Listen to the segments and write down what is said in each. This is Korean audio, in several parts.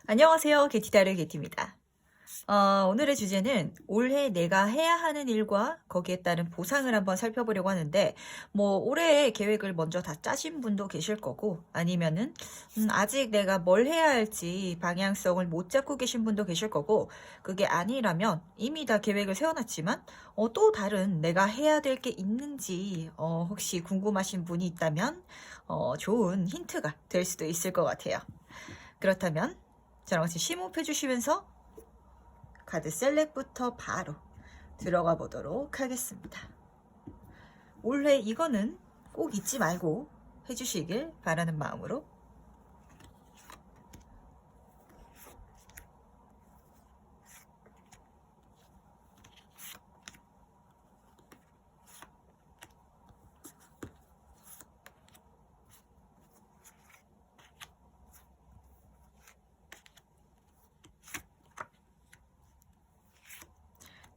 안녕하세요. 게티다르 게티입니다. 오늘의 주제는 올해 내가 해야 하는 일과 거기에 따른 보상을 한번 살펴보려고 하는데, 올해의 계획을 먼저 다 짜신 분도 계실 거고, 아니면은, 아직 내가 뭘 해야 할지 방향성을 못 잡고 계신 분도 계실 거고, 그게 아니라면 이미 다 계획을 세워놨지만, 또 다른 내가 해야 될 게 있는지, 혹시 궁금하신 분이 있다면, 좋은 힌트가 될 수도 있을 것 같아요. 그렇다면, 저랑 같이 심호흡해 주시면서 카드 셀렉부터 바로 들어가 보도록 하겠습니다. 올해 이거는 꼭 잊지 말고 해주시길 바라는 마음으로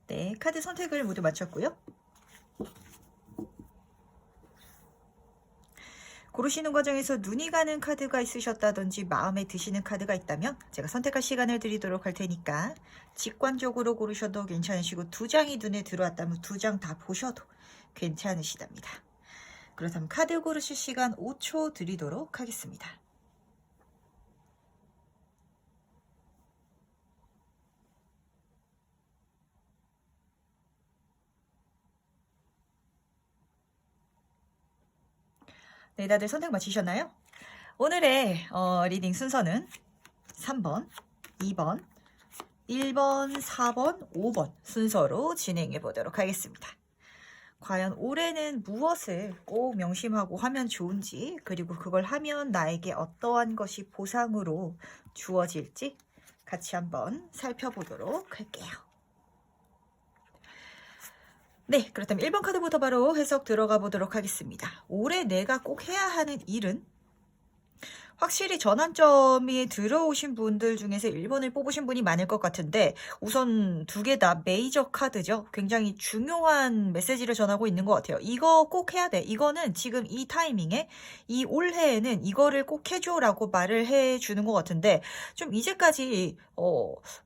네, 카드 선택을 모두 마쳤고요. 고르시는 과정에서 눈이 가는 카드가 있으셨다든지 마음에 드시는 카드가 있다면 제가 선택할 시간을 드리도록 할 테니까 직관적으로 고르셔도 괜찮으시고 두 장이 눈에 들어왔다면 두 장 다 보셔도 괜찮으시답니다. 그렇다면 카드 고르실 시간 5초 드리도록 하겠습니다. 네, 다들 선택 마치셨나요? 오늘의 리딩 순서는 3번, 2번, 1번, 4번, 5번 순서로 진행해 보도록 하겠습니다. 과연 올해는 무엇을 꼭 명심하고 하면 좋은지, 그리고 그걸 하면 나에게 어떠한 것이 보상으로 주어질지 같이 한번 살펴보도록 할게요. 네, 그렇다면 1번 카드부터 바로 해석 들어가 보도록 하겠습니다. 올해 내가 꼭 해야 하는 일은 확실히 전환점이 들어오신 분들 중에서 1번을 뽑으신 분이 많을 것 같은데 우선 두 개 다 메이저 카드죠. 굉장히 중요한 메시지를 전하고 있는 것 같아요. 이거 꼭 해야 돼. 이거는 지금 이 타이밍에 이 올해에는 이거를 꼭 해줘라고 말을 해주는 것 같은데 좀 이제까지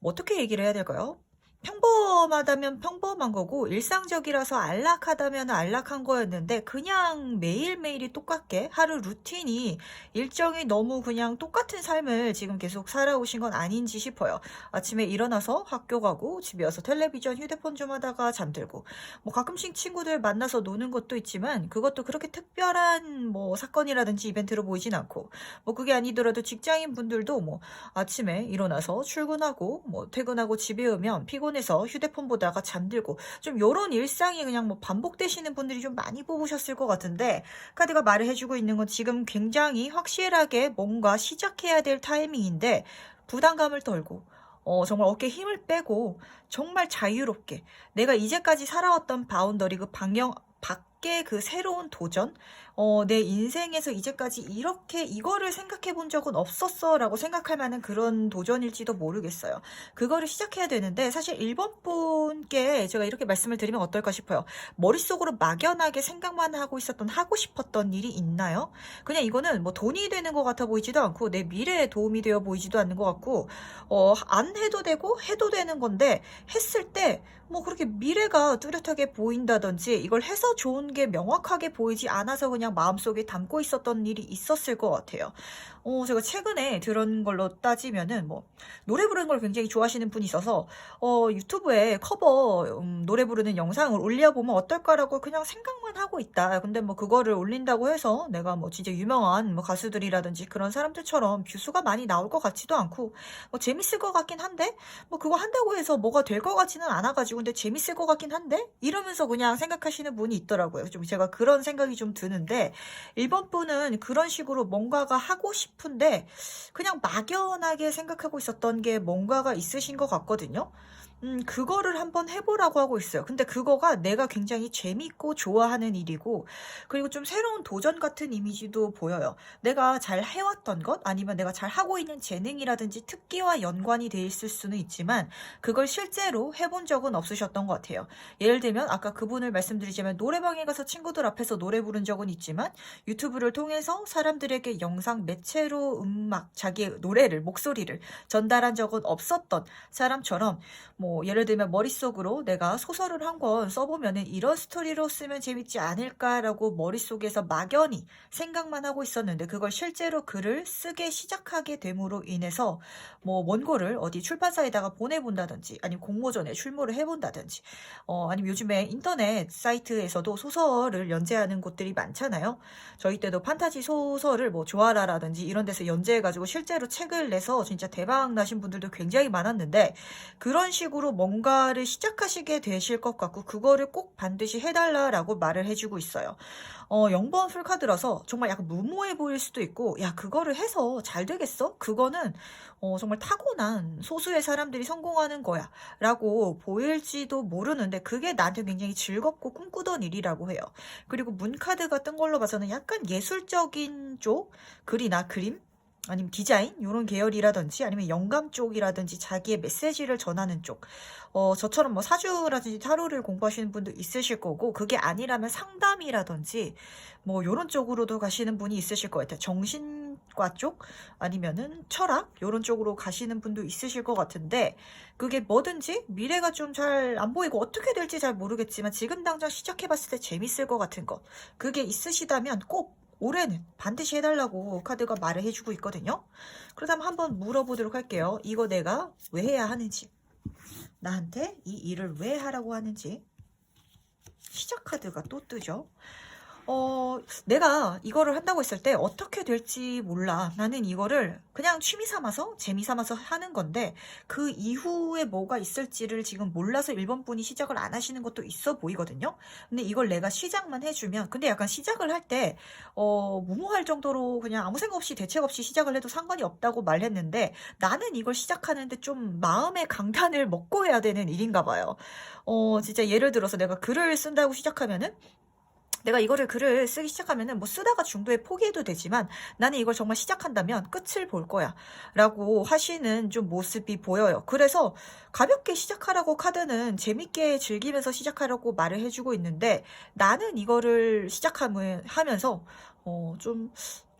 어떻게 얘기를 해야 될까요? 평범하다면 평범한 거고 일상적이라서 안락하다면 안락한 거였는데 그냥 매일매일이 똑같게 하루 루틴이 일정이 너무 그냥 똑같은 삶을 지금 계속 살아오신 건 아닌지 싶어요. 아침에 일어나서 학교 가고 집에 와서 텔레비전 휴대폰 좀 하다가 잠들고 가끔씩 친구들 만나서 노는 것도 있지만 그것도 그렇게 특별한 사건이라든지 이벤트로 보이진 않고 그게 아니더라도 직장인 분들도 아침에 일어나서 출근하고 퇴근하고 집에 오면 피곤해서 휴대폰 보다가 잠들고 좀 요런 일상이 그냥 반복되시는 분들이 좀 많이 뽑으셨을 것 같은데 카드가 말을 해주고 있는 건 지금 굉장히 확실하게 뭔가 시작해야 될 타이밍인데 부담감을 덜고 정말 어깨에 힘을 빼고 정말 자유롭게 내가 이제까지 살아왔던 바운더리 그 방향 밖에 그 새로운 도전 내 인생에서 이제까지 이렇게 이거를 생각해 본 적은 없었어 라고 생각할 만한 그런 도전일지도 모르겠어요. 그거를 시작해야 되는데 사실 1번 분께 제가 이렇게 말씀을 드리면 어떨까 싶어요. 머릿속으로 막연하게 생각만 하고 있었던 하고 싶었던 일이 있나요? 그냥 이거는 돈이 되는 것 같아 보이지도 않고 내 미래에 도움이 되어 보이지도 않는 것 같고 안 해도 되고 해도 되는 건데 했을 때 그렇게 미래가 뚜렷하게 보인다든지 이걸 해서 좋은 게 명확하게 보이지 않아서 그냥 마음속에 담고 있었던 일이 있었을 것 같아요. 제가 최근에 들은 걸로 따지면은 노래 부르는 걸 굉장히 좋아하시는 분이 있어서 유튜브에 커버 노래 부르는 영상을 올려보면 어떨까라고 그냥 생각만 하고 있다. 근데 그거를 올린다고 해서 내가 진짜 유명한 가수들이라든지 그런 사람들처럼 뷰수가 많이 나올 것 같지도 않고 재밌을 것 같긴 한데 그거 한다고 해서 뭐가 될 것 같지는 않아가지고 근데 재밌을 것 같긴 한데 이러면서 그냥 생각하시는 분이 있더라고요. 좀 제가 그런 생각이 좀 드는데 1번 분은 그런 식으로 뭔가가 하고 싶은데 그냥 막연하게 생각하고 있었던 게 뭔가가 있으신 것 같거든요. 그거를 한번 해보라고 하고 있어요. 근데 그거가 내가 굉장히 재밌고 좋아하는 일이고, 그리고 좀 새로운 도전 같은 이미지도 보여요. 내가 잘 해왔던 것, 아니면 내가 잘 하고 있는 재능이라든지 특기와 연관이 돼 있을 수는 있지만, 그걸 실제로 해본 적은 없으셨던 것 같아요. 예를 들면, 아까 그분을 말씀드리자면, 노래방에 가서 친구들 앞에서 노래 부른 적은 있지만, 유튜브를 통해서 사람들에게 영상 매체로 음악, 자기의 노래를, 목소리를 전달한 적은 없었던 사람처럼, 뭐 예를 들면 머릿속으로 내가 소설을 한 권 써보면은 이런 스토리로 쓰면 재밌지 않을까라고 머릿속에서 막연히 생각만 하고 있었는데, 그걸 실제로 글을 쓰게 시작하게 됨으로 인해서 뭐 원고를 어디 출판사에다가 보내본다든지, 아니면 공모전에 출모를 해본다든지, 아니면 요즘에 인터넷 사이트에서도 소설을 연재하는 곳들이 많잖아요. 저희 때도 판타지 소설을 뭐 조아라라든지 이런 데서 연재해가지고 실제로 책을 내서 진짜 대박 나신 분들도 굉장히 많았는데, 그런 식으로 뭔가를 시작하시게 되실 것 같고, 그거를 꼭 반드시 해달라라고 말을 해주고 있어요. 0번 풀카드라서 정말 약간 무모해 보일 수도 있고, 야, 그거를 해서 잘 되겠어? 그거는 정말 타고난 소수의 사람들이 성공하는 거야 라고 보일지도 모르는데, 그게 나한테 굉장히 즐겁고 꿈꾸던 일이라고 해요. 그리고 문카드가 뜬 걸로 봐서는 약간 예술적인 쪽, 글이나 그림, 아니면 디자인 이런 계열이라든지, 아니면 영감 쪽이라든지, 자기의 메시지를 전하는 쪽, 저처럼 뭐 사주라든지 타로를 공부하시는 분도 있으실 거고, 그게 아니라면 상담이라든지 뭐 이런 쪽으로도 가시는 분이 있으실 것 같아요. 정신과 쪽, 아니면은 철학 이런 쪽으로 가시는 분도 있으실 것 같은데, 그게 뭐든지 미래가 좀 잘 안 보이고 어떻게 될지 잘 모르겠지만, 지금 당장 시작해봤을 때 재밌을 것 같은 것, 그게 있으시다면 꼭 올해는 반드시 해달라고 카드가 말을 해주고 있거든요. 그렇다면 한번 물어보도록 할게요. 이거 내가 왜 해야 하는지, 나한테 이 일을 왜 하라고 하는지. 시작 카드가 또 뜨죠. 내가 이거를 한다고 했을 때 어떻게 될지 몰라. 나는 이거를 그냥 취미 삼아서, 재미 삼아서 하는 건데, 그 이후에 뭐가 있을지를 지금 몰라서 1번 분이 시작을 안 하시는 것도 있어 보이거든요. 근데 이걸 내가 시작만 해주면, 근데 약간 시작을 할 때, 무모할 정도로 그냥 아무 생각 없이, 대책 없이 시작을 해도 상관이 없다고 말했는데, 나는 이걸 시작하는데 좀 마음의 강단을 먹고 해야 되는 일인가 봐요. 진짜 예를 들어서 내가 글을 쓴다고 시작하면은, 내가 이거를 글을 쓰기 시작하면은 뭐 쓰다가 중도에 포기해도 되지만, 나는 이걸 정말 시작한다면 끝을 볼 거야 라고 하시는 좀 모습이 보여요. 그래서 가볍게 시작하라고 카드는 재밌게 즐기면서 시작하라고 말을 해주고 있는데, 나는 이거를 시작하면서 좀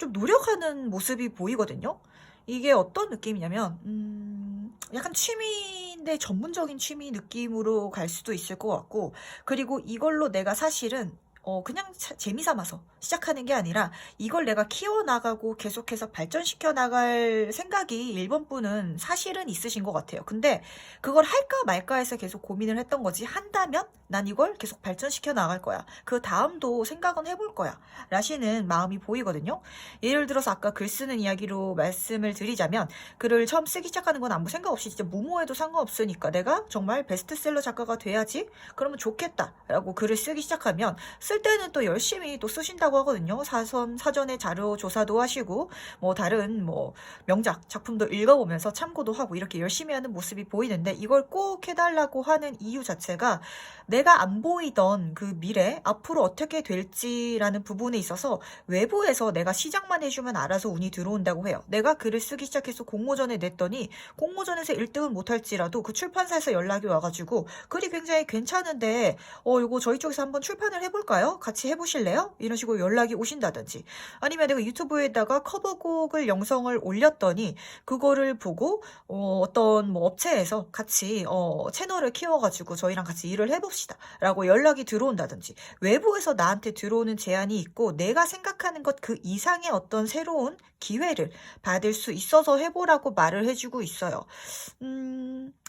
노력하는 모습이 보이거든요. 이게 어떤 느낌이냐면, 약간 취미인데 전문적인 취미 느낌으로 갈 수도 있을 것 같고, 그리고 이걸로 내가 사실은 그냥 재미 삼아서 시작하는 게 아니라, 이걸 내가 키워나가고 계속해서 발전시켜 나갈 생각이 1번 분은 사실은 있으신 것 같아요. 근데 그걸 할까 말까 해서 계속 고민을 했던 거지, 한다면 난 이걸 계속 발전시켜 나갈 거야, 그 다음도 생각은 해볼 거야 라시는 마음이 보이거든요. 예를 들어서 아까 글 쓰는 이야기로 말씀을 드리자면, 글을 처음 쓰기 시작하는 건 아무 생각 없이 진짜 무모해도 상관없으니까, 내가 정말 베스트셀러 작가가 돼야지, 그러면 좋겠다 라고 글을 쓰기 시작하면, 쓸 때는 또 열심히 또 쓰신다고 하거든요. 사전에 자료 조사도 하시고, 뭐 다른 뭐 명작 작품도 읽어보면서 참고도 하고, 이렇게 열심히 하는 모습이 보이는데, 이걸 꼭 해달라고 하는 이유 자체가, 내가 안 보이던 그 미래, 앞으로 어떻게 될지라는 부분에 있어서 외부에서 내가 시작만 해주면 알아서 운이 들어온다고 해요. 내가 글을 쓰기 시작해서 공모전에 냈더니, 공모전에서 1등은 못할지라도 그 출판사에서 연락이 와가지고, 글이 굉장히 괜찮은데 이거 저희 쪽에서 한번 출판을 해볼까요? 같이 해보실래요? 이런 식으로 연락이 오신다든지, 아니면 내가 유튜브에다가 커버곡을 영상을 올렸더니, 그거를 보고 어떤 뭐 업체에서 같이 채널을 키워가지고 저희랑 같이 일을 해봅시다 라고 연락이 들어온다든지, 외부에서 나한테 들어오는 제안이 있고, 내가 생각하는 것 그 이상의 어떤 새로운 기회를 받을 수 있어서 해보라고 말을 해주고 있어요.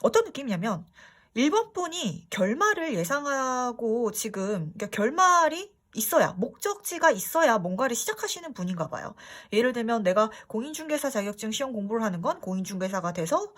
어떤 느낌이냐면, 1번 분이 결말을 예상하고, 지금 그러니까 결말이 있어야, 목적지가 있어야 뭔가를 시작하시는 분인가 봐요. 예를 들면 내가 공인중개사 자격증 시험 공부를 하는 건 공인중개사가 돼서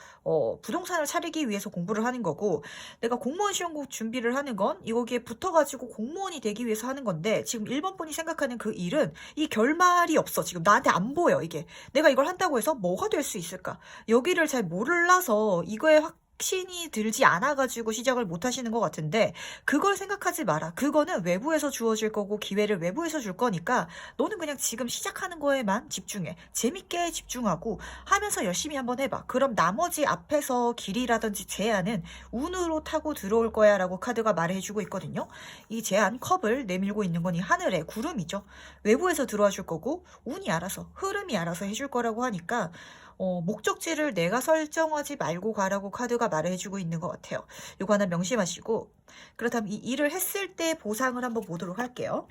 부동산을 차리기 위해서 공부를 하는 거고, 내가 공무원 시험 준비를 하는 건 거기에 붙어가지고 공무원이 되기 위해서 하는 건데, 지금 1번 분이 생각하는 그 일은 이 결말이 없어. 지금 나한테 안 보여. 이게 내가 이걸 한다고 해서 뭐가 될 수 있을까, 여기를 잘 몰라서 이거에 확신이 들지 않아가지고 시작을 못 하시는 것 같은데, 그걸 생각하지 마라. 그거는 외부에서 주어질 거고 기회를 외부에서 줄 거니까 너는 그냥 지금 시작하는 거에만 집중해. 재밌게 집중하고 하면서 열심히 한번 해봐. 그럼 나머지 앞에서 길이라든지 제한은 운으로 타고 들어올 거야 라고 카드가 말해주고 있거든요. 이 제한 컵을 내밀고 있는 건 이 하늘의 구름이죠. 외부에서 들어와 줄 거고 운이 알아서, 흐름이 알아서 해줄 거라고 하니까 목적지를 내가 설정하지 말고 가라고 카드가 말해주고 있는 것 같아요. 이거 하나 명심하시고, 그렇다면 이 일을 했을 때 보상을 한번 보도록 할게요.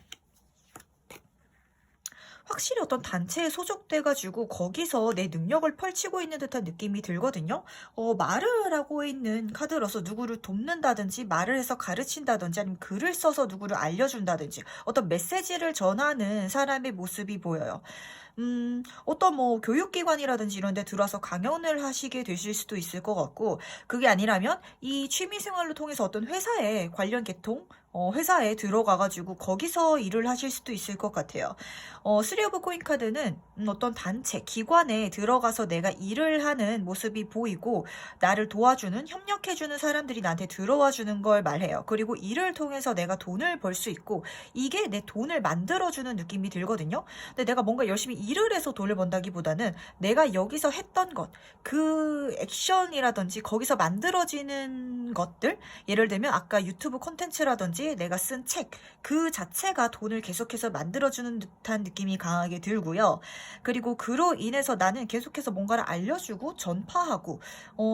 확실히 어떤 단체에 소속돼가지고 거기서 내 능력을 펼치고 있는 듯한 느낌이 들거든요. 말을 하고 있는 카드로서 누구를 돕는다든지 말을 해서 가르친다든지 아니면 글을 써서 누구를 알려준다든지 어떤 메시지를 전하는 사람의 모습이 보여요. 어떤 뭐 교육기관이라든지 이런 데 들어와서 강연을 하시게 되실 수도 있을 것 같고, 그게 아니라면 이 취미생활로 통해서 어떤 회사에 관련 계통, 회사에 들어가가지고 거기서 일을 하실 수도 있을 것 같아요. 쓰리 오브 코인 카드는 어떤 단체, 기관에 들어가서 내가 일을 하는 모습이 보이고 나를 도와주는, 협력해주는 사람들이 나한테 들어와 주는 걸 말해요. 그리고 일을 통해서 내가 돈을 벌 수 있고 이게 내 돈을 만들어주는 느낌이 들거든요. 근데 내가 뭔가 열심히 일을 해서 돈을 번다기보다는 내가 여기서 했던 것, 그 액션이라든지 거기서 만들어지는 것들, 예를 들면 아까 유튜브 콘텐츠라든지 내가 쓴 책, 그 자체가 돈을 계속해서 만들어주는 듯한 느낌이 강하게 들고요. 그리고 그로 인해서 나는 계속해서 뭔가를 알려주고 전파하고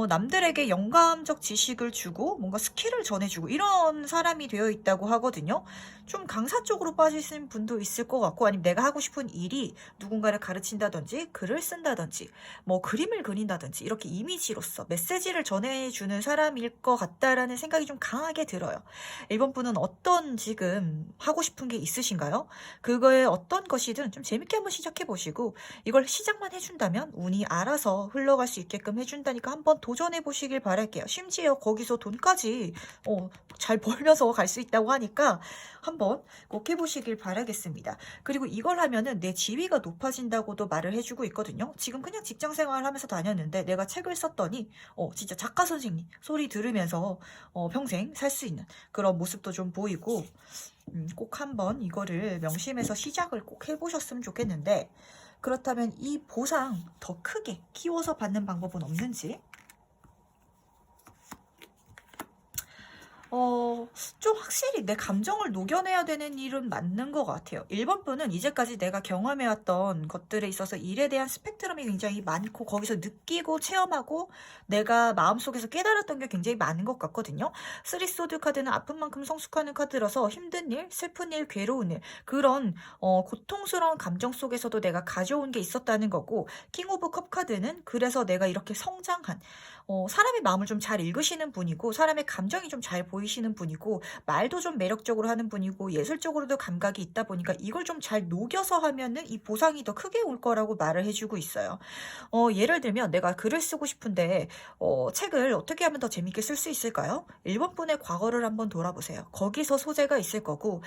남들에게 영감적 지식을 주고 뭔가 스킬을 전해주고 이런 사람이 되어 있다고 하거든요. 좀 강사 쪽으로 빠지신 분도 있을 것 같고, 아니면 내가 하고 싶은 일이 누군가를 가르친다든지 글을 쓴다든지 뭐 그림을 그린다든지 이렇게 이미지로서 메시지를 전해주는 사람일 것 같다라는 생각이 좀 강하게 들어요. 1번 분은 어떤 지금 하고 싶은 게 있으신가요? 그거에 어떤 것이든 좀 재밌게 한번 시작해 보시고, 이걸 시작만 해준다면 운이 알아서 흘러갈 수 있게끔 해준다니까 한번 도전해 보시길 바랄게요. 심지어 거기서 돈까지 잘 벌면서 갈 수 있다고 하니까 한번 꼭 해보시길 바라겠습니다. 그리고 이걸 하면은 내 지위가 높아진다고도 말을 해주고 있거든요. 지금 그냥 직장 생활을 하면서 다녔는데 내가 책을 썼더니 진짜 작가 선생님 소리 들으면서 평생 살 수 있는 그런 모습도 좀 보이고, 꼭 한번 이거를 명심해서 시작을 꼭 해보셨으면 좋겠는데, 그렇다면 이 보상 더 크게 키워서 받는 방법은 없는지? 좀 확실히 내 감정을 녹여내야 되는 일은 맞는 것 같아요. 1번 분은 이제까지 내가 경험해왔던 것들에 있어서 일에 대한 스펙트럼이 굉장히 많고 거기서 느끼고 체험하고 내가 마음속에서 깨달았던 게 굉장히 많은 것 같거든요. 쓰리 소드 카드는 아픈 만큼 성숙하는 카드라서 힘든 일, 슬픈 일, 괴로운 일, 그런 고통스러운 감정 속에서도 내가 가져온 게 있었다는 거고, 킹 오브 컵 카드는 그래서 내가 이렇게 성장한, 사람의 마음을 좀 잘 읽으시는 분이고 사람의 감정이 좀 잘 보이시는 분이고 말도 좀 매력적으로 하는 분이고 예술적으로도 감각이 있다 보니까 이걸 좀 잘 녹여서 하면은 이 보상이 더 크게 올 거라고 말을 해주고 있어요. 예를 들면 내가 글을 쓰고 싶은데 책을 어떻게 하면 더 재밌게 쓸 수 있을까요? 1번 분의 과거를 한번 돌아보세요. 거기서 소재가 있을 거고,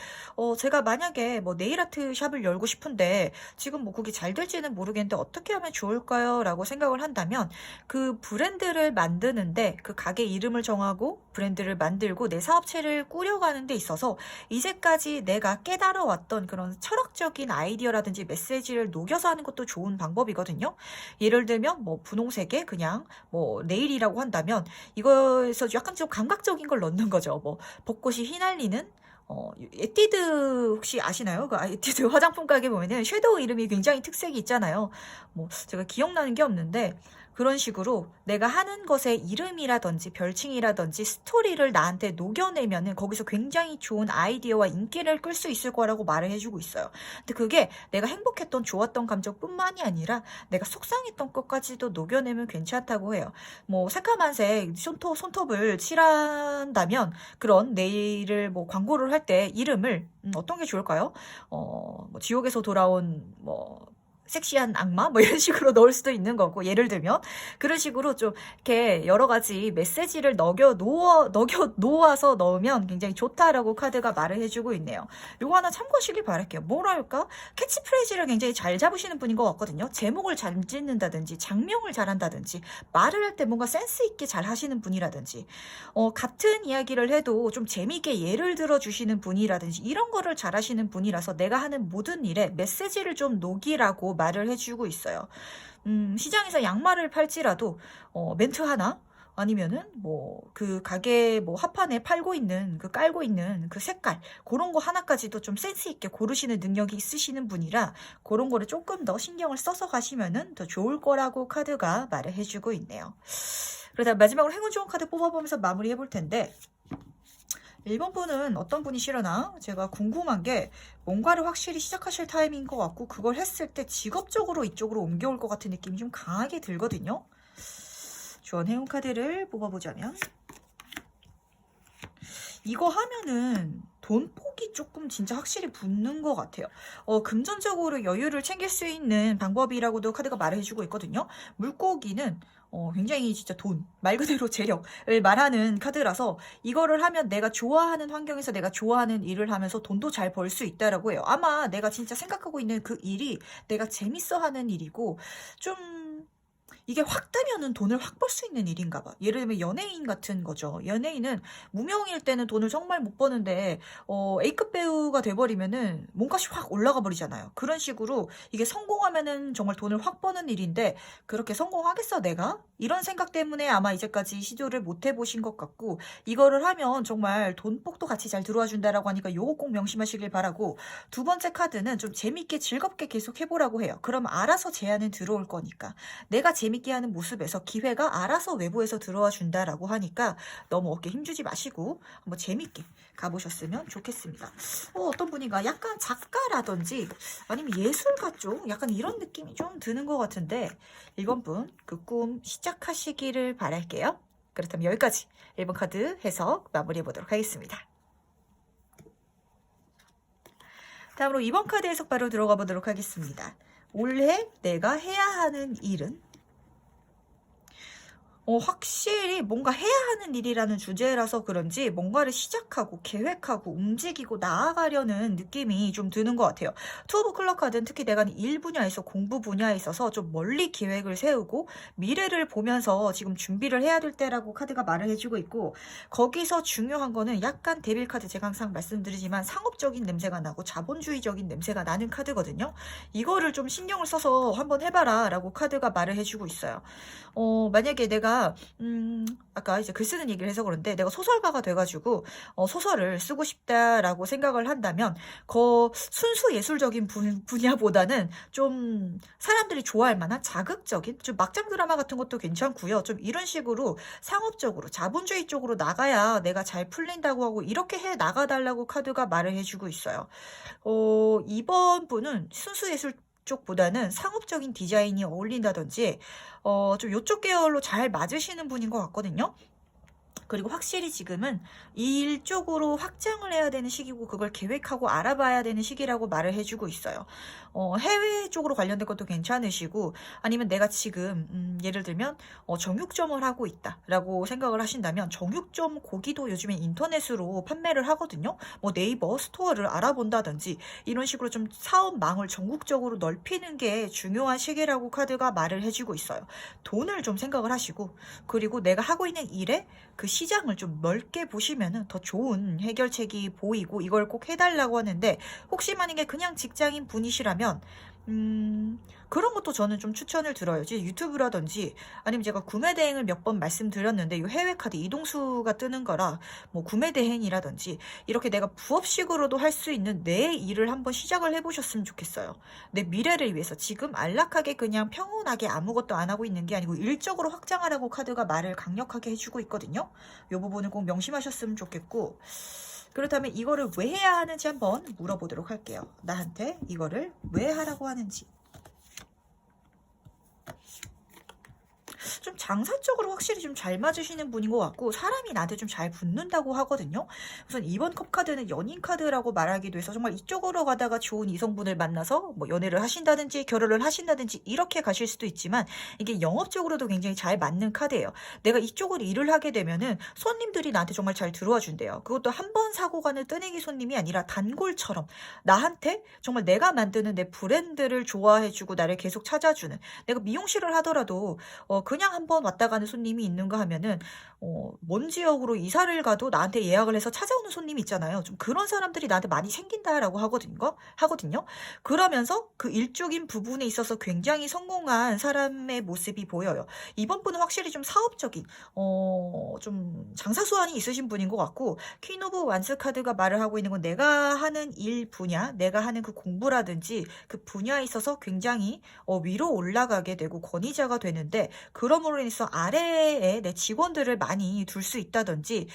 제가 만약에 뭐 네일아트 샵을 열고 싶은데 지금 뭐 그게 잘 될지는 모르겠는데 어떻게 하면 좋을까요? 라고 생각을 한다면 그 브랜드를 만드는데 그 가게 이름을 정하고 브랜드를 만들고 내 사업체를 꾸려가는 데 있어서 이제까지 내가 깨달아왔던 그런 철학적인 아이디어라든지 메시지를 녹여서 하는 것도 좋은 방법이거든요. 예를 들면 뭐 분홍색에 그냥 뭐 네일이라고 한다면 이거에서 약간 좀 감각적인 걸 넣는 거죠. 뭐 벚꽃이 휘날리는 에뛰드 혹시 아시나요? 그 에뛰드 화장품 가게 보면은 섀도우 이름이 굉장히 특색이 있잖아요. 뭐 제가 기억나는 게 없는데 그런 식으로 내가 하는 것의 이름이라든지 별칭이라든지 스토리를 나한테 녹여내면은 거기서 굉장히 좋은 아이디어와 인기를 끌 수 있을 거라고 말을 해주고 있어요. 근데 그게 내가 행복했던 좋았던 감정뿐만이 아니라 내가 속상했던 것까지도 녹여내면 괜찮다고 해요. 뭐 새카만색 손톱을 칠한다면 그런 네일을 뭐 광고를 할 때 이름을 어떤 게 좋을까요? 뭐 지옥에서 돌아온 뭐 섹시한 악마 뭐 이런 식으로 넣을 수도 있는 거고, 예를 들면 그런 식으로 좀 이렇게 여러 가지 메시지를 넣겨 놓아서 넣으면 굉장히 좋다라고 카드가 말을 해주고 있네요. 요거 하나 참고하시길 바랄게요. 뭐랄까, 캐치프레이즈를 굉장히 잘 잡으시는 분인 것 같거든요. 제목을 잘 짓는다든지 장명을 잘한다든지 말을 할 때 뭔가 센스 있게 잘 하시는 분이라든지, 같은 이야기를 해도 좀 재미있게 예를 들어 주시는 분이라든지, 이런 거를 잘 하시는 분이라서 내가 하는 모든 일에 메시지를 좀 녹이라고 말을 해주고 있어요. 시장에서 양말을 팔지라도 멘트 하나, 아니면은 뭐 그 가게 뭐 합판에 팔고 있는 그 깔고 있는 그 색깔, 그런 거 하나까지도 좀 센스 있게 고르시는 능력이 있으시는 분이라 그런 거를 조금 더 신경을 써서 가시면은 더 좋을 거라고 카드가 말을 해주고 있네요. 그러다 마지막으로 행운 좋은 카드 뽑아보면서 마무리 해볼 텐데, 1번 분은 어떤 분이시려나? 제가 궁금한 게, 뭔가를 확실히 시작하실 타임인 것 같고, 그걸 했을 때 직업적으로 이쪽으로 옮겨올 것 같은 느낌이 좀 강하게 들거든요. 주원 행운 카드를 뽑아보자면, 이거 하면은 돈복이 조금 진짜 확실히 붙는 것 같아요. 금전적으로 여유를 챙길 수 있는 방법이라고도 카드가 말해주고 있거든요. 물고기는 굉장히 진짜 돈, 말 그대로 재력을 말하는 카드라서, 이거를 하면 내가 좋아하는 환경에서 내가 좋아하는 일을 하면서 돈도 잘 벌 수 있다라고 해요. 아마 내가 진짜 생각하고 있는 그 일이 내가 재밌어 하는 일이고, 좀 이게 확 따면은 돈을 확 벌 수 있는 일인가 봐. 예를 들면 연예인 같은 거죠. 연예인은 무명일 때는 돈을 정말 못 버는데 A급 배우가 돼버리면은 몸값이 확 올라가 버리잖아요. 그런 식으로 이게 성공하면은 정말 돈을 확 버는 일인데, 그렇게 성공하겠어 내가? 이런 생각 때문에 아마 이제까지 시도를 못 해보신 것 같고, 이거를 하면 정말 돈복도 같이 잘 들어와 준다라고 하니까 요거 꼭 명심하시길 바라고, 두 번째 카드는 좀 재밌게 즐겁게 계속 해보라고 해요. 그럼 알아서 제안은 들어올 거니까. 내가 재밌게 하는 모습에서 기회가 알아서 외부에서 들어와 준다라고 하니까 너무 어깨 힘주지 마시고 한번 재밌게 가보셨으면 좋겠습니다. 어떤 분인가 약간 작가라든지 아니면 예술가 쪽 약간 이런 느낌이 좀 드는 것 같은데, 1번 분 그 꿈 시작하시기를 바랄게요. 그렇다면 여기까지 1번 카드 해석 마무리해 보도록 하겠습니다. 다음으로 2번 카드 해석 바로 들어가 보도록 하겠습니다. 올해 내가 해야 하는 일은? 확실히 뭔가 해야 하는 일이라는 주제라서 그런지 뭔가를 시작하고 계획하고 움직이고 나아가려는 느낌이 좀 드는 것 같아요. 투 오브 클럭 카드는 특히 내가 일 분야에서 공부 분야에 있어서 좀 멀리 계획을 세우고 미래를 보면서 지금 준비를 해야 될 때라고 카드가 말을 해주고 있고, 거기서 중요한 거는 약간 데빌 카드, 제가 항상 말씀드리지만 상업적인 냄새가 나고 자본주의적인 냄새가 나는 카드거든요. 이거를 좀 신경을 써서 한번 해봐라 라고 카드가 말을 해주고 있어요. 만약에 내가 아까 이제 글 쓰는 얘기를 해서 그런데, 내가 소설가가 돼가지고 소설을 쓰고 싶다라고 생각을 한다면 순수 예술적인 분야보다는 좀 사람들이 좋아할 만한 자극적인 좀 막장 드라마 같은 것도 괜찮고요. 좀 이런 식으로 상업적으로 자본주의 쪽으로 나가야 내가 잘 풀린다고 하고, 이렇게 해 나가달라고 카드가 말을 해주고 있어요. 이번 분은 순수 예술 쪽보다는 상업적인 디자인이 어울린다든지 좀 이쪽 계열로 잘 맞으시는 분인 것 같거든요. 그리고 확실히 지금은 일 쪽으로 확장을 해야 되는 시기고, 그걸 계획하고 알아봐야 되는 시기라고 말을 해주고 있어요. 해외 쪽으로 관련된 것도 괜찮으시고, 아니면 내가 지금 예를 들면 정육점을 하고 있다라고 생각을 하신다면, 정육점 고기도 요즘에 인터넷으로 판매를 하거든요. 뭐 네이버 스토어를 알아본다든지 이런 식으로 좀 사업망을 전국적으로 넓히는 게 중요한 시기라고 카드가 말을 해주고 있어요. 돈을 좀 생각을 하시고, 그리고 내가 하고 있는 일에 그 시장을 좀 넓게 보시면은 더 좋은 해결책이 보이고, 이걸 꼭 해달라고 하는데, 혹시 만약에 그냥 직장인 분이시라면 그런 것도 저는 좀 추천을 드려요. 유튜브라든지 아니면 제가 구매 대행을 몇 번 말씀드렸는데, 이 해외 카드 이동수가 뜨는 거라 뭐 구매 대행이라든지 이렇게 내가 부업식으로도 할 수 있는 내 일을 한번 시작을 해보셨으면 좋겠어요. 내 미래를 위해서 지금 안락하게 그냥 평온하게 아무것도 안 하고 있는 게 아니고 일적으로 확장하라고 카드가 말을 강력하게 해주고 있거든요. 이 부분은 꼭 명심하셨으면 좋겠고, 그렇다면 이거를 왜 해야 하는지 한번 물어보도록 할게요. 나한테 이거를 왜 하라고 하는지. 좀 장사적으로 확실히 좀 잘 맞으시는 분인 것 같고 사람이 나한테 좀 잘 붙는다고 하거든요. 우선 이번 컵 카드는 연인 카드라고 말하기도 해서 정말 이쪽으로 가다가 좋은 이성분을 만나서 뭐 연애를 하신다든지 결혼을 하신다든지 이렇게 가실 수도 있지만 이게 영업적으로도 굉장히 잘 맞는 카드예요. 내가 이쪽으로 일을 하게 되면은 손님들이 나한테 정말 잘 들어와 준대요. 그것도 한 번 사고 가는 뜨내기 손님이 아니라 단골처럼 나한테 정말 내가 만드는 내 브랜드를 좋아해주고 나를 계속 찾아주는, 내가 미용실을 하더라도 그냥 한번 왔다 가는 손님이 있는가 하면은 먼 지역으로 이사를 가도 나한테 예약을 해서 찾아오는 손님이 있잖아요. 좀 그런 사람들이 나한테 많이 생긴다라고 하거든요. 그러면서 그 일적인 부분에 있어서 굉장히 성공한 사람의 모습이 보여요. 이번 분은 확실히 좀 사업적인 좀 장사 수완이 있으신 분인 것 같고, 퀸 오브 완스 카드가 말을 하고 있는 건 내가 하는 일 분야, 내가 하는 그 공부라든지 그 분야에 있어서 굉장히 위로 올라가게 되고 권위자가 되는데, 그러므로 인해서 아래에 내 직원들을 많이 둘 수 있다든지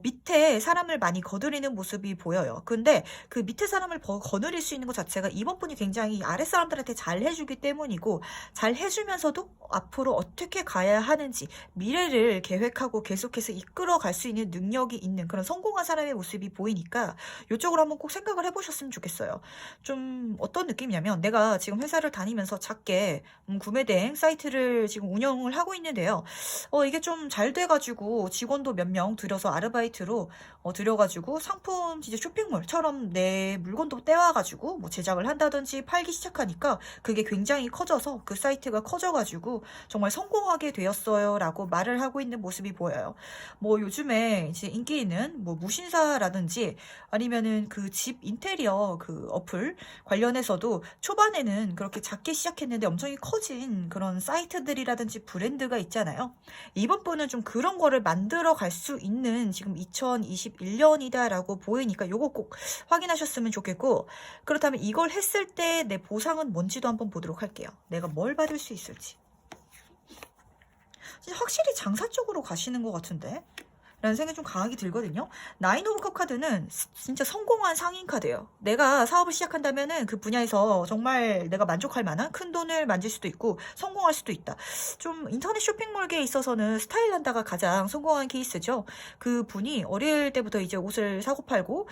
밑에 사람을 많이 거느리는 모습이 보여요. 근데 그 밑에 사람을 거느릴 수 있는 것 자체가 이번 분이 굉장히 아래 사람들한테 잘 해주기 때문이고, 잘 해주면서도 앞으로 어떻게 가야 하는지 미래를 계획하고 계속해서 이끌어 갈 수 있는 능력이 있는 그런 성공한 사람의 모습이 보이니까 이쪽으로 한번 꼭 생각을 해보셨으면 좋겠어요. 좀 어떤 느낌이냐면, 내가 지금 회사를 다니면서 작게 구매대행 사이트를 지금 운영을 하고 있는데요. 이게 좀 잘 돼가지고 직원도 몇 명 들여서 아르바이트로 들여가지고 상품 진짜 쇼핑몰처럼 내 물건도 떼와가지고 뭐 제작을 한다든지 팔기 시작하니까 그게 굉장히 커져서 그 사이트가 커져가지고 정말 성공하게 되었어요 라고 말을 하고 있는 모습이 보여요. 뭐 요즘에 이제 인기 있는 뭐 무신사라든지 아니면은 그 집 인테리어 그 어플 관련해서도 초반에는 그렇게 작게 시작했는데 엄청 커진 그런 사이트들이라든지 브랜드가 있잖아요. 이번 분은 좀 그런 거를 만들어 갈 수 있는 지금 2021년이다라고 보이니까 요거 꼭 확인하셨으면 좋겠고, 그렇다면 이걸 했을 때 내 보상은 뭔지도 한번 보도록 할게요. 내가 뭘 받을 수 있을지. 진짜 확실히 장사 쪽으로 가시는 것 같은데? 라는 생각이 좀 강하게 들거든요. 나인 오브 컵 카드는 진짜 성공한 상인 카드예요. 내가 사업을 시작한다면은 그 분야에서 정말 내가 만족할 만한 큰 돈을 만질 수도 있고 성공할 수도 있다. 좀 인터넷 쇼핑몰계에 있어서는 스타일란다가 가장 성공한 케이스죠. 그 분이 어릴 때부터 이제 옷을 사고 팔고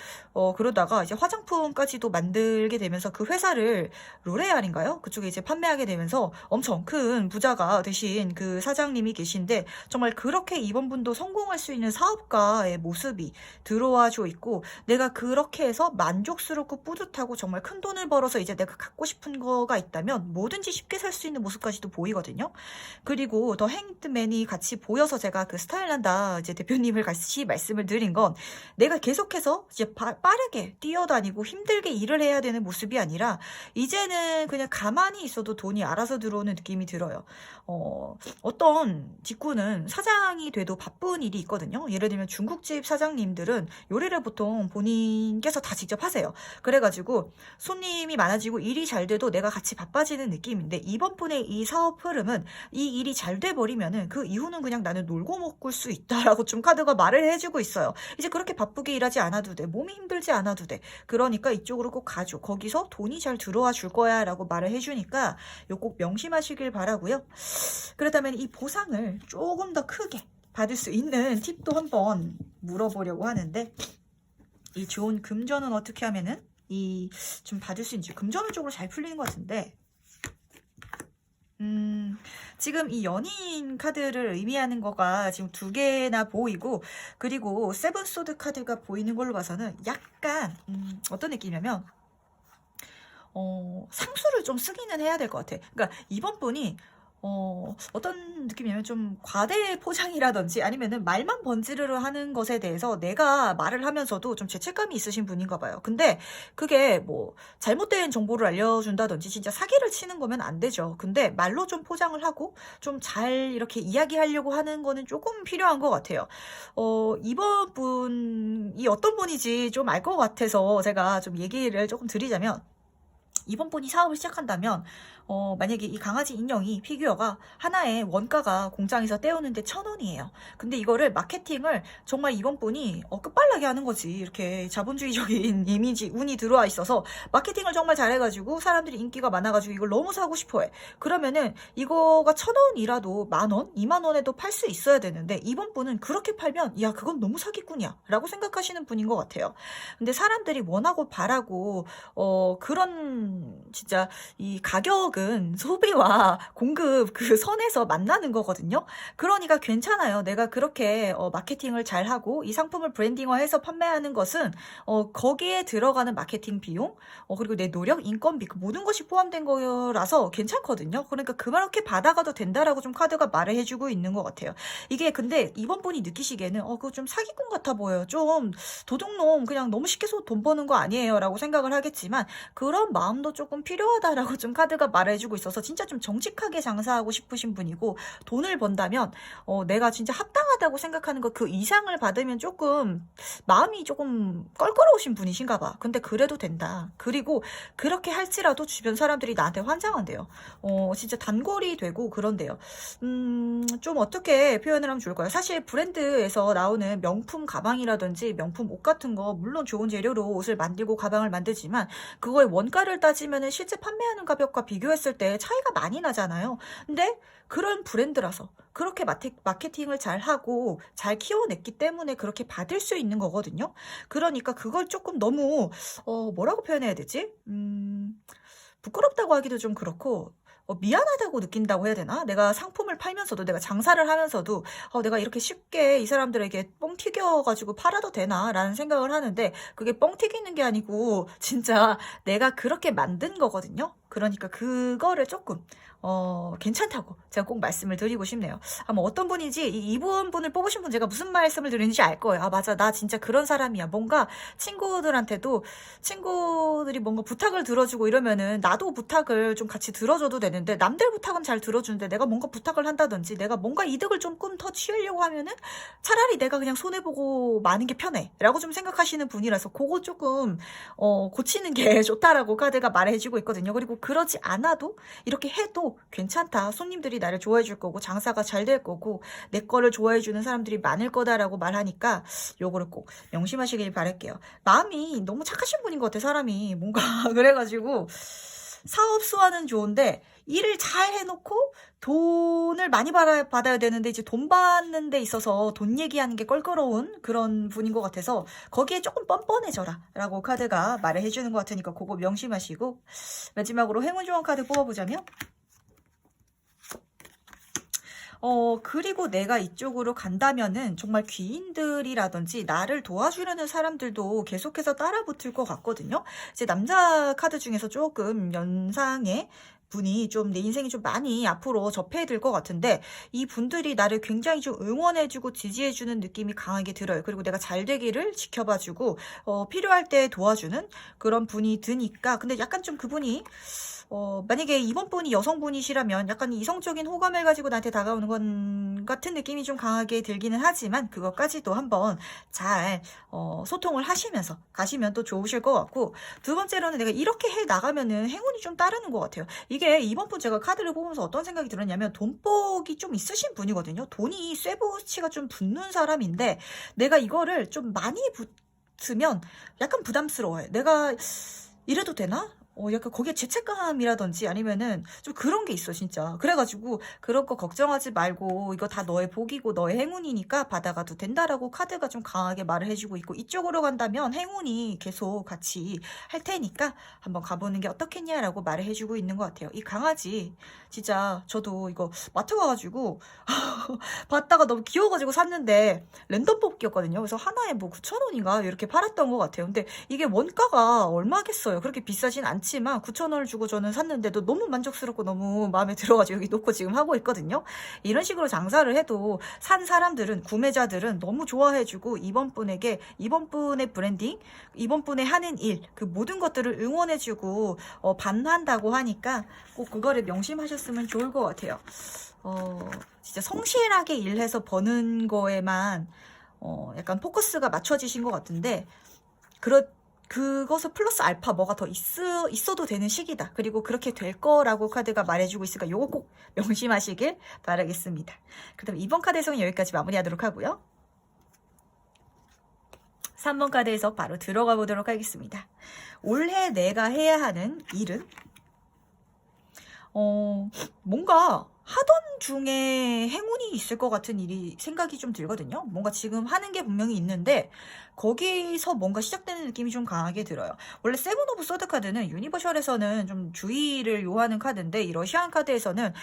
그러다가 이제 화장품까지도 만들게 되면서 그 회사를 로레알인가요? 그쪽에 이제 판매하게 되면서 엄청 큰 부자가 되신 그 사장님이 계신데, 정말 그렇게 이번 분도 성공할 수 있는 사업가의 모습이 들어와줘 있고, 내가 그렇게 해서 만족스럽고 뿌듯하고 정말 큰 돈을 벌어서 이제 내가 갖고 싶은 거가 있다면 뭐든지 쉽게 살 수 있는 모습까지도 보이거든요. 그리고 더 행드맨이 같이 보여서 제가 그 스타일란다 이제 대표님을 같이 말씀을 드린 건, 내가 계속해서 이제 빠르게 뛰어다니고 힘들게 일을 해야 되는 모습이 아니라 이제는 그냥 가만히 있어도 돈이 알아서 들어오는 느낌이 들어요. 어떤 직구는 사장이 돼도 바쁜 일이 있거든요. 예를 들면 중국집 사장님들은 요리를 보통 본인께서 다 직접 하세요. 그래가지고 손님이 많아지고 일이 잘 돼도 내가 같이 바빠지는 느낌인데, 이번 분의 이 사업 흐름은 이 일이 잘 돼버리면은 그 이후는 그냥 나는 놀고 먹을 수 있다라고 좀 카드가 말을 해주고 있어요. 이제 그렇게 바쁘게 일하지 않아도 돼. 몸이 힘들지 않아도 돼. 그러니까 이쪽으로 꼭 가줘. 거기서 돈이 잘 들어와 줄 거야 라고 말을 해주니까 요 꼭 명심하시길 바라고요. 그렇다면 이 보상을 조금 더 크게 받을 수 있는 팁도 한번 물어보려고 하는데, 이 좋은 금전은 어떻게 하면은 이 좀 받을 수 있는지, 금전은 쪽으로 잘 풀리는 것 같은데, 지금 이 연인 카드를 의미하는 거가 지금 두 개나 보이고, 그리고 세븐 소드 카드가 보이는 걸로 봐서는 약간 어떤 느낌이냐면 상수를 좀 쓰기는 해야 될 것 같아. 그러니까 이번 분이 어떤 느낌이냐면 좀 과대 포장이라든지 아니면은 말만 번지르르 하는 것에 대해서 내가 말을 하면서도 좀 죄책감이 있으신 분인가 봐요. 근데 그게 뭐 잘못된 정보를 알려준다든지 진짜 사기를 치는 거면 안 되죠. 근데 말로 좀 포장을 하고 좀 잘 이렇게 이야기하려고 하는 거는 조금 필요한 것 같아요. 이번 분이 어떤 분인지 좀 알 것 같아서 제가 좀 얘기를 조금 드리자면, 이번 분이 사업을 시작한다면 만약에 이 강아지 인형이 피규어가 하나의 원가가 공장에서 떼오는데 1,000원이에요. 근데 이거를 마케팅을 정말 이번 분이 끝발나게 하는 거지. 이렇게 자본주의적인 이미지, 운이 들어와 있어서 마케팅을 정말 잘해가지고 사람들이 인기가 많아가지고 이걸 너무 사고 싶어해. 그러면은 이거가 1,000원이라도 10,000원, 20,000원에도 팔 수 있어야 되는데 이번 분은 그렇게 팔면 야 그건 너무 사기꾼이야 라고 생각하시는 분인 것 같아요. 근데 사람들이 원하고 바라고 그런 진짜 이 가격은 소비와 공급 그 선에서 만나는 거거든요. 그러니까 괜찮아요. 내가 그렇게 마케팅을 잘하고 이 상품을 브랜딩화해서 판매하는 것은 거기에 들어가는 마케팅 비용 그리고 내 노력, 인건비 그 모든 것이 포함된 거라서 괜찮거든요. 그러니까 그렇게 받아가도 된다라고 좀 카드가 말을 해주고 있는 것 같아요. 이게 근데 이번 분이 느끼시기에는 그거 좀 사기꾼 같아 보여요. 좀 도둑놈 그냥 너무 쉽게 돈 버는 거 아니에요 라고 생각을 하겠지만 그런 마음도 조금 필요하다라고 좀 카드가 말해주고 있어서 진짜 좀 정직하게 장사하고 싶으신 분이고 돈을 번다면 내가 진짜 합당하다고 생각하는 거 그 이상을 받으면 조금 마음이 조금 껄끄러우신 분이신가 봐. 근데 그래도 된다. 그리고 그렇게 할지라도 주변 사람들이 나한테 환장한대요. 진짜 단골이 되고 그런데요. 좀 어떻게 표현을 하면 좋을까요? 사실 브랜드에서 나오는 명품 가방이라든지 명품 옷 같은 거 물론 좋은 재료로 옷을 만들고 가방을 만들지만 그거의 원가를 따지면은 실제 판매하는 가격과 비교했을 때 차이가 많이 나잖아요. 근데 그런 브랜드라서 그렇게 마케팅을 잘 하고 잘 키워냈기 때문에 그렇게 받을 수 있는 거거든요. 그러니까 그걸 조금 너무 뭐라고 표현해야 되지? 부끄럽다고 하기도 좀 그렇고 미안하다고 느낀다고 해야 되나? 내가 상품을 팔면서도 내가 장사를 하면서도 내가 이렇게 쉽게 이 사람들에게 뻥 튀겨가지고 팔아도 되나? 라는 생각을 하는데 그게 뻥 튀기는 게 아니고 진짜 내가 그렇게 만든 거거든요. 그러니까 그거를 조금 괜찮다고 제가 꼭 말씀을 드리고 싶네요. 아마 어떤 분인지 이분 분을 뽑으신 분 제가 무슨 말씀을 드리는지 알 거예요. 아 맞아 나 진짜 그런 사람이야. 뭔가 친구들한테도 친구들이 뭔가 부탁을 들어주고 이러면은 나도 부탁을 좀 같이 들어줘도 되는데 남들 부탁은 잘 들어주는데 내가 뭔가 부탁을 한다든지 내가 뭔가 이득을 조금 더 취하려고 하면은 차라리 내가 그냥 손해보고 마는 게 편해 라고 좀 생각하시는 분이라서 그거 조금 고치는 게 좋다라고 카드가 말해주고 있거든요. 그리고 그러지 않아도 이렇게 해도 괜찮다. 손님들이 나를 좋아해 줄 거고 장사가 잘 될 거고 내 거를 좋아해 주는 사람들이 많을 거다라고 말하니까 요거를 꼭 명심하시길 바랄게요. 마음이 너무 착하신 분인 것 같아 사람이 뭔가 그래가지고 사업 수완은 좋은데 일을 잘 해놓고 돈을 많이 받아야 되는데 이제 돈 받는 데 있어서 돈 얘기하는 게 껄끄러운 그런 분인 것 같아서 거기에 조금 뻔뻔해져라 라고 카드가 말을 해주는 것 같으니까 그거 명심하시고 마지막으로 행운 조언 카드 뽑아보자면 그리고 내가 이쪽으로 간다면은 정말 귀인들이라든지 나를 도와주려는 사람들도 계속해서 따라붙을 것 같거든요. 이제 남자 카드 중에서 조금 연상의 분이 좀 내 인생이 좀 많이 앞으로 접해야 될 것 같은데 이 분들이 나를 굉장히 좀 응원해주고 지지해주는 느낌이 강하게 들어요. 그리고 내가 잘 되기를 지켜봐주고 필요할 때 도와주는 그런 분이 드니까 근데 약간 좀 그분이 만약에 이번 분이 여성분이시라면 약간 이성적인 호감을 가지고 나한테 다가오는 건 같은 느낌이 좀 강하게 들기는 하지만 그것까지도 한번 잘 소통을 하시면서 가시면 또 좋으실 것 같고 두 번째로는 내가 이렇게 해 나가면은 행운이 좀 따르는 것 같아요. 이게 이번 분 제가 카드를 보면서 어떤 생각이 들었냐면 돈복이 좀 있으신 분이거든요. 돈이 쇠붙이가 좀 붙는 사람인데 내가 이거를 좀 많이 붙으면 약간 부담스러워요. 내가 이래도 되나? 약간 거기에 죄책감이라든지 아니면은 좀 그런 게 있어, 진짜. 그래가지고 그런 거 걱정하지 말고 이거 다 너의 복이고 너의 행운이니까 받아가도 된다라고 카드가 좀 강하게 말을 해주고 있고 이쪽으로 간다면 행운이 계속 같이 할 테니까 한번 가보는 게 어떻겠냐라고 말을 해주고 있는 것 같아요. 이 강아지 진짜 저도 이거 마트 가가지고 봤다가 너무 귀여워가지고 샀는데 랜덤 뽑기였거든요. 그래서 하나에 뭐 9,000원인가 이렇게 팔았던 것 같아요. 근데 이게 원가가 얼마겠어요. 그렇게 비싸진 않지만 9,000원을 주고 저는 샀는데도 너무 만족스럽고 너무 마음에 들어가지고 여기 놓고 지금 하고 있거든요. 이런 식으로 장사를 해도 산 사람들은 구매자들은 너무 좋아해주고 이번 분에게 이번 분의 브랜딩 이번 분의 하는 일 그 모든 것들을 응원해주고 반한다고 하니까 꼭 그거를 명심하셨으면 좋을 것 같아요. 진짜 성실하게 일해서 버는 거에만 약간 포커스가 맞춰지신 것 같은데 그것을 플러스 알파 뭐가 더 있어도 되는 시기다. 그리고 그렇게 될 거라고 카드가 말해주고 있으니까 요거 꼭 명심하시길 바라겠습니다. 그다음 2번 카드 해석은 여기까지 마무리하도록 하고요. 3번 카드 해석 바로 들어가 보도록 하겠습니다. 올해 내가 해야 하는 일은 뭔가 하던 중에 행운이 있을 것 같은 일이 생각이 좀 들거든요. 뭔가 지금 하는 게 분명히 있는데 거기서 뭔가 시작되는 느낌이 좀 강하게 들어요. 원래 세븐 오브 소드 카드는 유니버셜에서는 좀 주의를 요하는 카드인데 이 러시안 카드에서는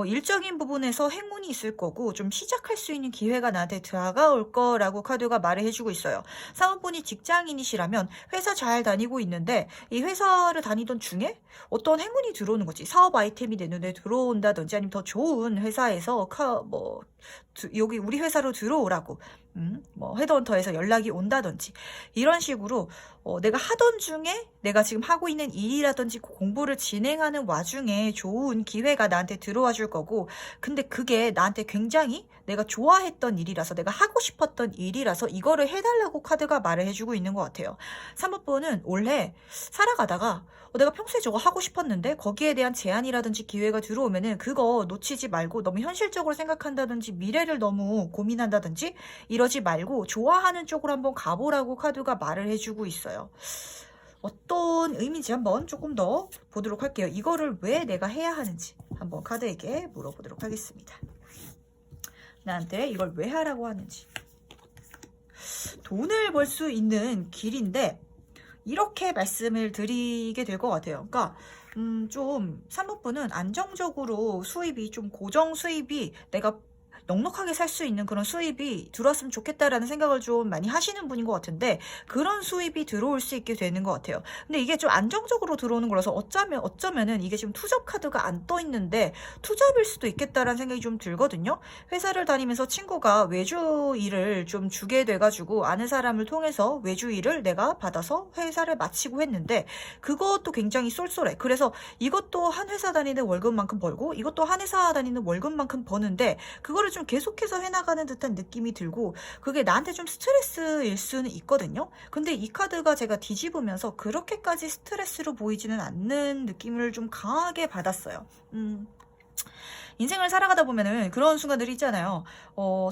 일적인 부분에서 행운이 있을 거고 좀 시작할 수 있는 기회가 나한테 다가올 거라고 카드가 말을 해주고 있어요. 사원분이 직장인이시라면 회사 잘 다니고 있는데 이 회사를 다니던 중에 어떤 행운이 들어오는 거지. 사업 아이템이 내 눈에 들어온다든지 아니면 더 좋은 회사에서 여기 우리 회사로 들어오라고 뭐 헤드헌터에서 연락이 온다든지 이런 식으로 내가 하던 중에 내가 지금 하고 있는 일이라든지 공부를 진행하는 와중에 좋은 기회가 나한테 들어와 줄 거고 근데 그게 나한테 굉장히 내가 좋아했던 일이라서 내가 하고 싶었던 일이라서 이거를 해달라고 카드가 말을 해주고 있는 것 같아요. 3번은 원래 살아가다가 내가 평소에 저거 하고 싶었는데 거기에 대한 제안이라든지 기회가 들어오면은 그거 놓치지 말고 너무 현실적으로 생각한다든지 미래를 너무 고민한다든지 이러지 말고 좋아하는 쪽으로 한번 가보라고 카드가 말을 해주고 있어요. 어떤 의미인지 한번 조금 더 보도록 할게요. 이거를 왜 내가 해야 하는지 한번 카드에게 물어보도록 하겠습니다. 나한테 이걸 왜 하라고 하는지. 돈을 벌 수 있는 길인데 이렇게 말씀을 드리게 될 것 같아요. 그러니까 좀 사모분은 안정적으로 수입이 좀 고정 수입이 내가 넉넉하게 살 수 있는 그런 수입이 들어왔으면 좋겠다라는 생각을 좀 많이 하시는 분인 것 같은데 그런 수입이 들어올 수 있게 되는 것 같아요. 근데 이게 좀 안정적으로 들어오는 거라서 어쩌면은 이게 지금 투잡 카드가 안 떠 있는데 투잡일 수도 있겠다라는 생각이 좀 들거든요. 회사를 다니면서 친구가 외주 일을 좀 주게 돼가지고 아는 사람을 통해서 외주 일을 내가 받아서 회사를 마치고 했는데 그것도 굉장히 쏠쏠해. 그래서 이것도 한 회사 다니는 월급만큼 벌고 이것도 한 회사 다니는 월급만큼 버는데 그거를 좀 계속해서 해나가는 듯한 느낌이 들고 그게 나한테 좀 스트레스일 수는 있거든요. 근데 이 카드가 제가 뒤집으면서 그렇게까지 스트레스로 보이지는 않는 느낌을 좀 강하게 받았어요. 인생을 살아가다 보면은 그런 순간들이 있잖아요.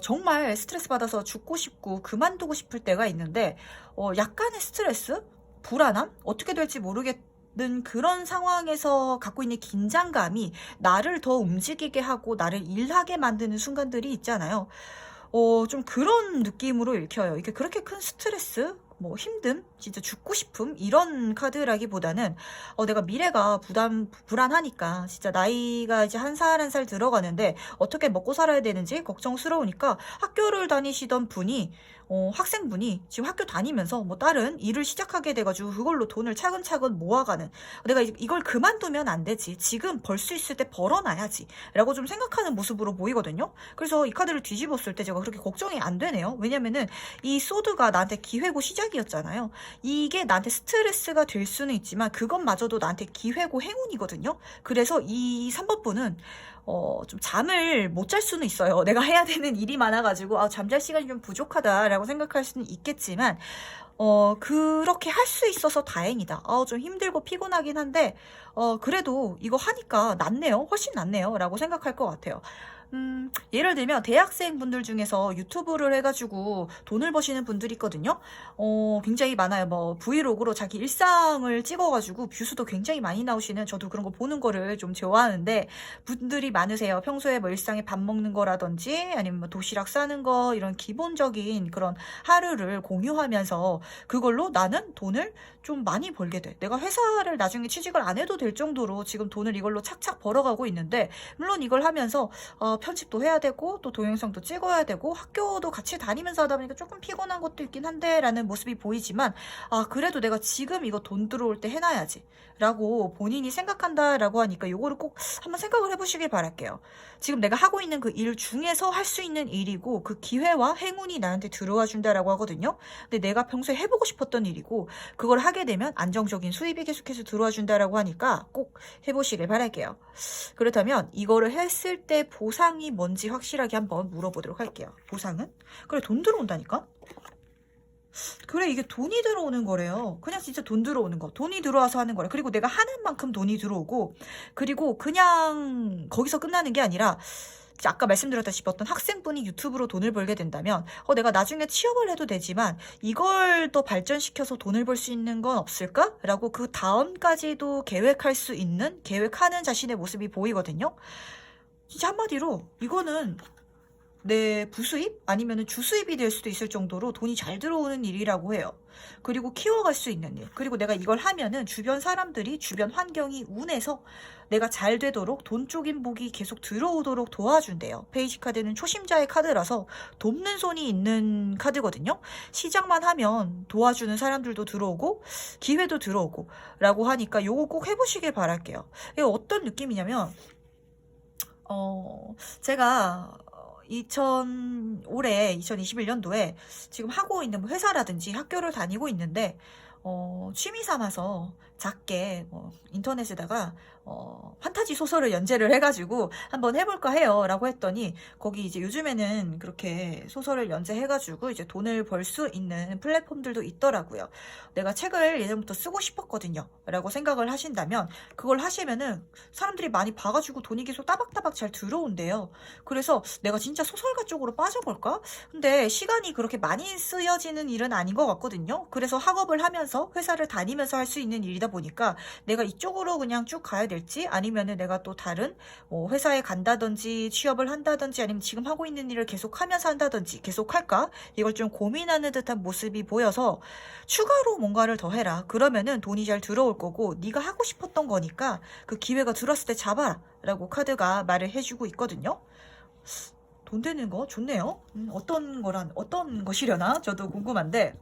정말 스트레스 받아서 죽고 싶고 그만두고 싶을 때가 있는데 약간의 스트레스? 불안함? 어떻게 될지 모르겠는 그런 상황에서 갖고 있는 긴장감이 나를 더 움직이게 하고 나를 일하게 만드는 순간들이 있잖아요. 좀 그런 느낌으로 읽혀요. 이게 그렇게 큰 스트레스? 뭐 힘듦, 진짜 죽고 싶음 이런 카드라기보다는 내가 미래가 불안하니까 진짜 나이가 이제 한 살 한 살 들어가는데 어떻게 먹고 살아야 되는지 걱정스러우니까 학교를 다니시던 분이 학생분이 지금 학교 다니면서 뭐 다른 일을 시작하게 돼가지고 그걸로 돈을 차근차근 모아가는 내가 이걸 그만두면 안 되지 지금 벌 수 있을 때 벌어놔야지 라고 좀 생각하는 모습으로 보이거든요. 그래서 이 카드를 뒤집었을 때 제가 그렇게 걱정이 안 되네요. 왜냐면은 이 소드가 나한테 기회고 시작이었잖아요. 이게 나한테 스트레스가 될 수는 있지만 그것마저도 나한테 기회고 행운이거든요. 그래서 이 3번 분은 좀 잠을 못 잘 수는 있어요. 내가 해야 되는 일이 많아가지고 잠잘 시간이 좀 부족하다라고 생각할 수는 있겠지만 그렇게 할 수 있어서 다행이다. 좀 힘들고 피곤하긴 한데 그래도 이거 하니까 낫네요. 훨씬 낫네요. 라고 생각할 것 같아요. 예를 들면 대학생 분들 중에서 유튜브를 해가지고 돈을 버시는 분들이 있거든요. 굉장히 많아요. 뭐 브이로그로 자기 일상을 찍어가지고 뷰수도 굉장히 많이 나오시는 저도 그런 거 보는 거를 좀 좋아하는데 분들이 많으세요. 평소에 뭐 일상에 밥 먹는 거라든지 아니면 뭐 도시락 싸는 거 이런 기본적인 그런 하루를 공유하면서 그걸로 나는 돈을 좀 많이 벌게 돼. 내가 회사를 나중에 취직을 안 해도 될 정도로 지금 돈을 이걸로 착착 벌어가고 있는데 물론 이걸 하면서 편집도 해야 되고 또 동영상도 찍어야 되고 학교도 같이 다니면서 하다 보니까 조금 피곤한 것도 있긴 한데 라는 모습이 보이지만 그래도 내가 지금 이거 돈 들어올 때 해놔야지 라고 본인이 생각한다 라고 하니까 요거를 꼭 한번 생각을 해보시길 바랄게요. 지금 내가 하고 있는 그 일 중에서 할 수 있는 일이고 그 기회와 행운이 나한테 들어와 준다라고 하거든요. 근데 내가 평소에 해보고 싶었던 일이고 그걸 하게 되면 안정적인 수입이 계속해서 들어와 준다라고 하니까 꼭 해보시길 바랄게요. 그렇다면 이거를 했을 때 보상이 뭔지 확실하게 한번 물어보도록 할게요. 보상은? 그래 돈 들어온다니까? 그래, 이게 돈이 들어오는 거래요. 그냥 진짜 돈 들어오는 거. 돈이 들어와서 하는 거래. 그리고 내가 하는 만큼 돈이 들어오고, 그리고 그냥 거기서 끝나는 게 아니라, 아까 말씀드렸다시피 어떤 학생분이 유튜브로 돈을 벌게 된다면, 내가 나중에 취업을 해도 되지만, 이걸 더 발전시켜서 돈을 벌 수 있는 건 없을까? 라고 그 다음까지도 계획할 수 있는, 계획하는 자신의 모습이 보이거든요. 진짜 한마디로, 이거는 내 부수입? 아니면 주수입이 될 수도 있을 정도로 돈이 잘 들어오는 일이라고 해요. 그리고 키워갈 수 있는 일. 그리고 내가 이걸 하면은 주변 사람들이, 주변 환경이 운해서 내가 잘 되도록 돈 쪽인 복이 계속 들어오도록 도와준대요. 페이지 카드는 초심자의 카드라서 돕는 손이 있는 카드거든요. 시작만 하면 도와주는 사람들도 들어오고 기회도 들어오고 라고 하니까 요거 꼭 해보시길 바랄게요. 이게 어떤 느낌이냐면 제가 올해 2021년도에 지금 하고 있는 뭐 회사라든지 학교를 다니고 있는데, 취미 삼아서 작게 인터넷에다가 판타지 소설을 연재를 해가지고 한번 해볼까 해요 라고 했더니, 거기 이제 요즘에는 그렇게 소설을 연재해가지고 이제 돈을 벌 수 있는 플랫폼들도 있더라고요. 내가 책을 예전부터 쓰고 싶었거든요 라고 생각을 하신다면, 그걸 하시면은 사람들이 많이 봐가지고 돈이 계속 따박따박 잘 들어온대요. 그래서 내가 진짜 소설가 쪽으로 빠져볼까? 근데 시간이 그렇게 많이 쓰여지는 일은 아닌 것 같거든요. 그래서 학업을 하면서 회사를 다니면서 할 수 있는 일이다 보니까 내가 이쪽으로 그냥 쭉 가야 될지, 아니면은 내가 또 다른 회사에 간다든지 취업을 한다든지, 아니면 지금 하고 있는 일을 계속 하면서 한다든지 계속 할까, 이걸 좀 고민하는 듯한 모습이 보여서, 추가로 뭔가를 더 해라. 그러면은 돈이 잘 들어올 거고 네가 하고 싶었던 거니까 그 기회가 들었을 때 잡아라 라고 카드가 말을 해주고 있거든요. 돈 되는 거 좋네요. 어떤 것이려나 저도 궁금한데,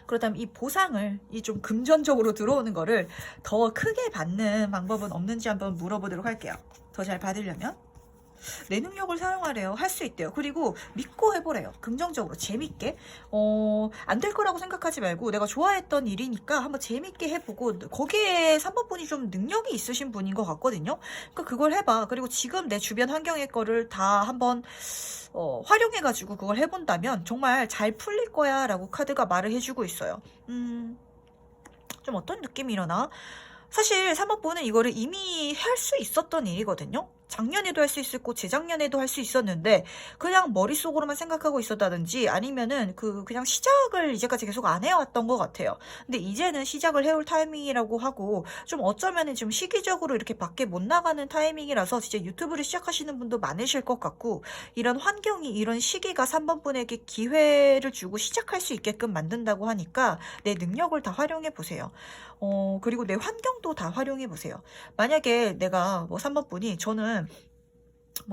그렇다면 이 보상을, 이 좀 금전적으로 들어오는 거를 더 크게 받는 방법은 없는지 한번 물어보도록 할게요. 더 잘 받으려면 내 능력을 사용하래요. 할 수 있대요. 그리고 믿고 해보래요. 긍정적으로 재밌게. 안 될 거라고 생각하지 말고, 내가 좋아했던 일이니까 한번 재밌게 해보고, 거기에 3번 분이 좀 능력이 있으신 분인 것 같거든요. 그러니까 그걸 해봐. 그리고 지금 내 주변 환경의 거를 다 한번 활용해가지고 그걸 해본다면 정말 잘 풀릴 거야 라고 카드가 말을 해주고 있어요. 좀 어떤 느낌이려나? 사실 3번 분은 이거를 이미 할 수 있었던 일이거든요. 작년에도 할 수 있었고 재작년에도 할 수 있었는데 그냥 머릿속으로만 생각하고 있었다든지, 아니면은 그냥 시작을 이제까지 계속 안 해왔던 것 같아요. 근데 이제는 시작을 해올 타이밍이라고 하고, 좀 어쩌면은 좀 시기적으로 이렇게 밖에 못 나가는 타이밍이라서 진짜 유튜브를 시작하시는 분도 많으실 것 같고, 이런 환경이, 이런 시기가 3번 분에게 기회를 주고 시작할 수 있게끔 만든다고 하니까 내 능력을 다 활용해 보세요. 그리고 내 환경도 다 활용해 보세요. 만약에 내가 3번 분이, 저는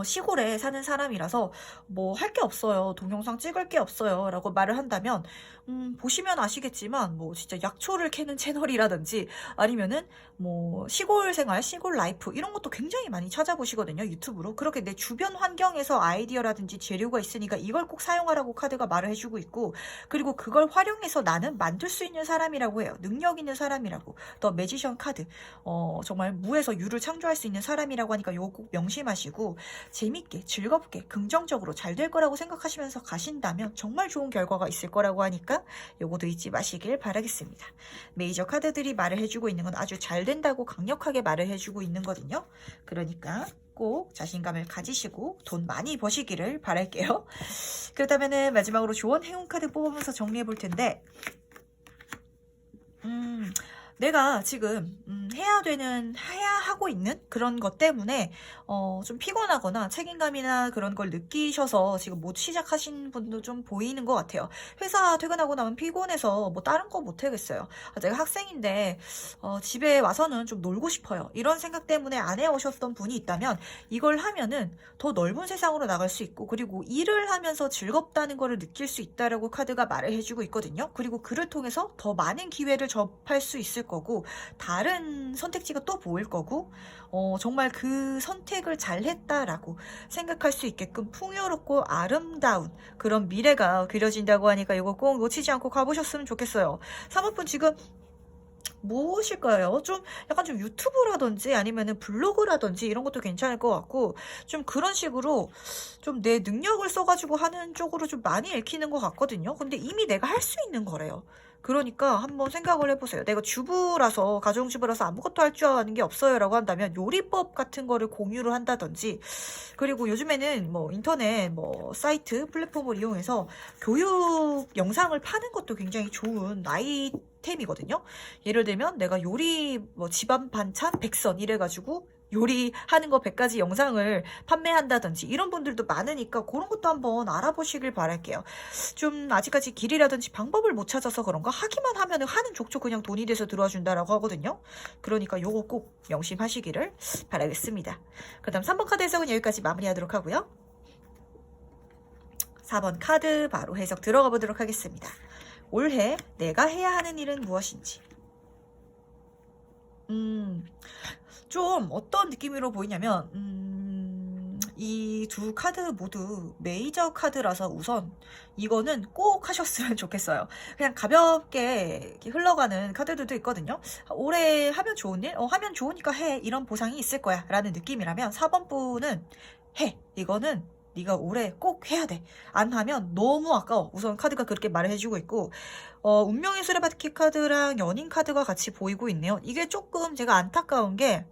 시골에 사는 사람이라서 할 게 없어요, 동영상 찍을 게 없어요 라고 말을 한다면, 보시면 아시겠지만 진짜 약초를 캐는 채널이라든지, 아니면은 시골 생활, 시골 라이프 이런 것도 굉장히 많이 찾아보시거든요, 유튜브로. 그렇게 내 주변 환경에서 아이디어라든지 재료가 있으니까 이걸 꼭 사용하라고 카드가 말을 해주고 있고, 그리고 그걸 활용해서 나는 만들 수 있는 사람이라고 해요. 능력 있는 사람이라고. 더 매지션 카드, 정말 무에서 유를 창조할 수 있는 사람이라고 하니까 이거 꼭 명심하시고, 재밌게 즐겁게 긍정적으로 잘 될 거라고 생각하시면서 가신다면 정말 좋은 결과가 있을 거라고 하니까 요거도 잊지 마시길 바라겠습니다. 메이저 카드들이 말을 해주고 있는 건 아주 잘 된다고 강력하게 말을 해주고 있는 거거든요. 그러니까 꼭 자신감을 가지시고 돈 많이 버시기를 바랄게요. 그렇다면 마지막으로 조언 행운 카드 뽑으면서 정리해 볼 텐데, 내가 지금 해야 하고 있는 그런 것 때문에 좀 피곤하거나 책임감이나 그런 걸 느끼셔서 지금 못 시작하신 분도 좀 보이는 것 같아요. 회사 퇴근하고 나면 피곤해서 다른 거 못 하겠어요. 내가 학생인데 집에 와서는 좀 놀고 싶어요. 이런 생각 때문에 안 해오셨던 분이 있다면, 이걸 하면은 더 넓은 세상으로 나갈 수 있고, 그리고 일을 하면서 즐겁다는 거를 느낄 수 있다라고 카드가 말을 해주고 있거든요. 그리고 그를 통해서 더 많은 기회를 접할 수 있을 거고, 다른 선택지가 또 보일 거고, 정말 그 선택을 잘했다라고 생각할 수 있게끔 풍요롭고 아름다운 그런 미래가 그려진다고 하니까 이거 꼭 놓치지 않고 가보셨으면 좋겠어요. 사모분 지금 무엇일까요? 좀 약간 좀 유튜브라든지 아니면은 블로그라든지 이런 것도 괜찮을 것 같고, 좀 그런 식으로 좀 내 능력을 써가지고 하는 쪽으로 좀 많이 읽히는 것 같거든요. 근데 이미 내가 할 수 있는 거래요. 그러니까 한번 생각을 해보세요. 내가 주부라서, 가정주부라서 아무것도 할 줄 아는 게 없어요 라고 한다면 요리법 같은 거를 공유를 한다든지, 그리고 요즘에는 뭐 인터넷 뭐 사이트 플랫폼을 이용해서 교육 영상을 파는 것도 굉장히 좋은 아이템이거든요. 예를 들면 내가 요리 뭐 집안 반찬 100선 이래가지고 요리하는 거 100가지 영상을 판매한다든지 이런 분들도 많으니까 그런 것도 한번 알아보시길 바랄게요. 좀 아직까지 길이라든지 방법을 못 찾아서 그런가, 하기만 하면은 하는 족족 그냥 돈이 돼서 들어와 준다라고 하거든요. 그러니까 요거 꼭 명심하시기를 바라겠습니다. 그 다음 3번 카드 해석은 여기까지 마무리하도록 하고요. 4번 카드 바로 해석 들어가 보도록 하겠습니다. 올해 내가 해야 하는 일은 무엇인지. 좀 어떤 느낌으로 보이냐면, 이 두 카드 모두 메이저 카드라서 우선 이거는 꼭 하셨으면 좋겠어요. 그냥 가볍게 이렇게 흘러가는 카드들도 있거든요. 올해 하면 좋은 일? 하면 좋으니까 해. 이런 보상이 있을 거야. 라는 느낌이라면 4번 분은 해. 이거는 네가 올해 꼭 해야 돼. 안 하면 너무 아까워. 우선 카드가 그렇게 말을 해주고 있고, 운명의 수레바퀴 카드랑 연인 카드가 같이 보이고 있네요. 이게 조금 제가 안타까운 게,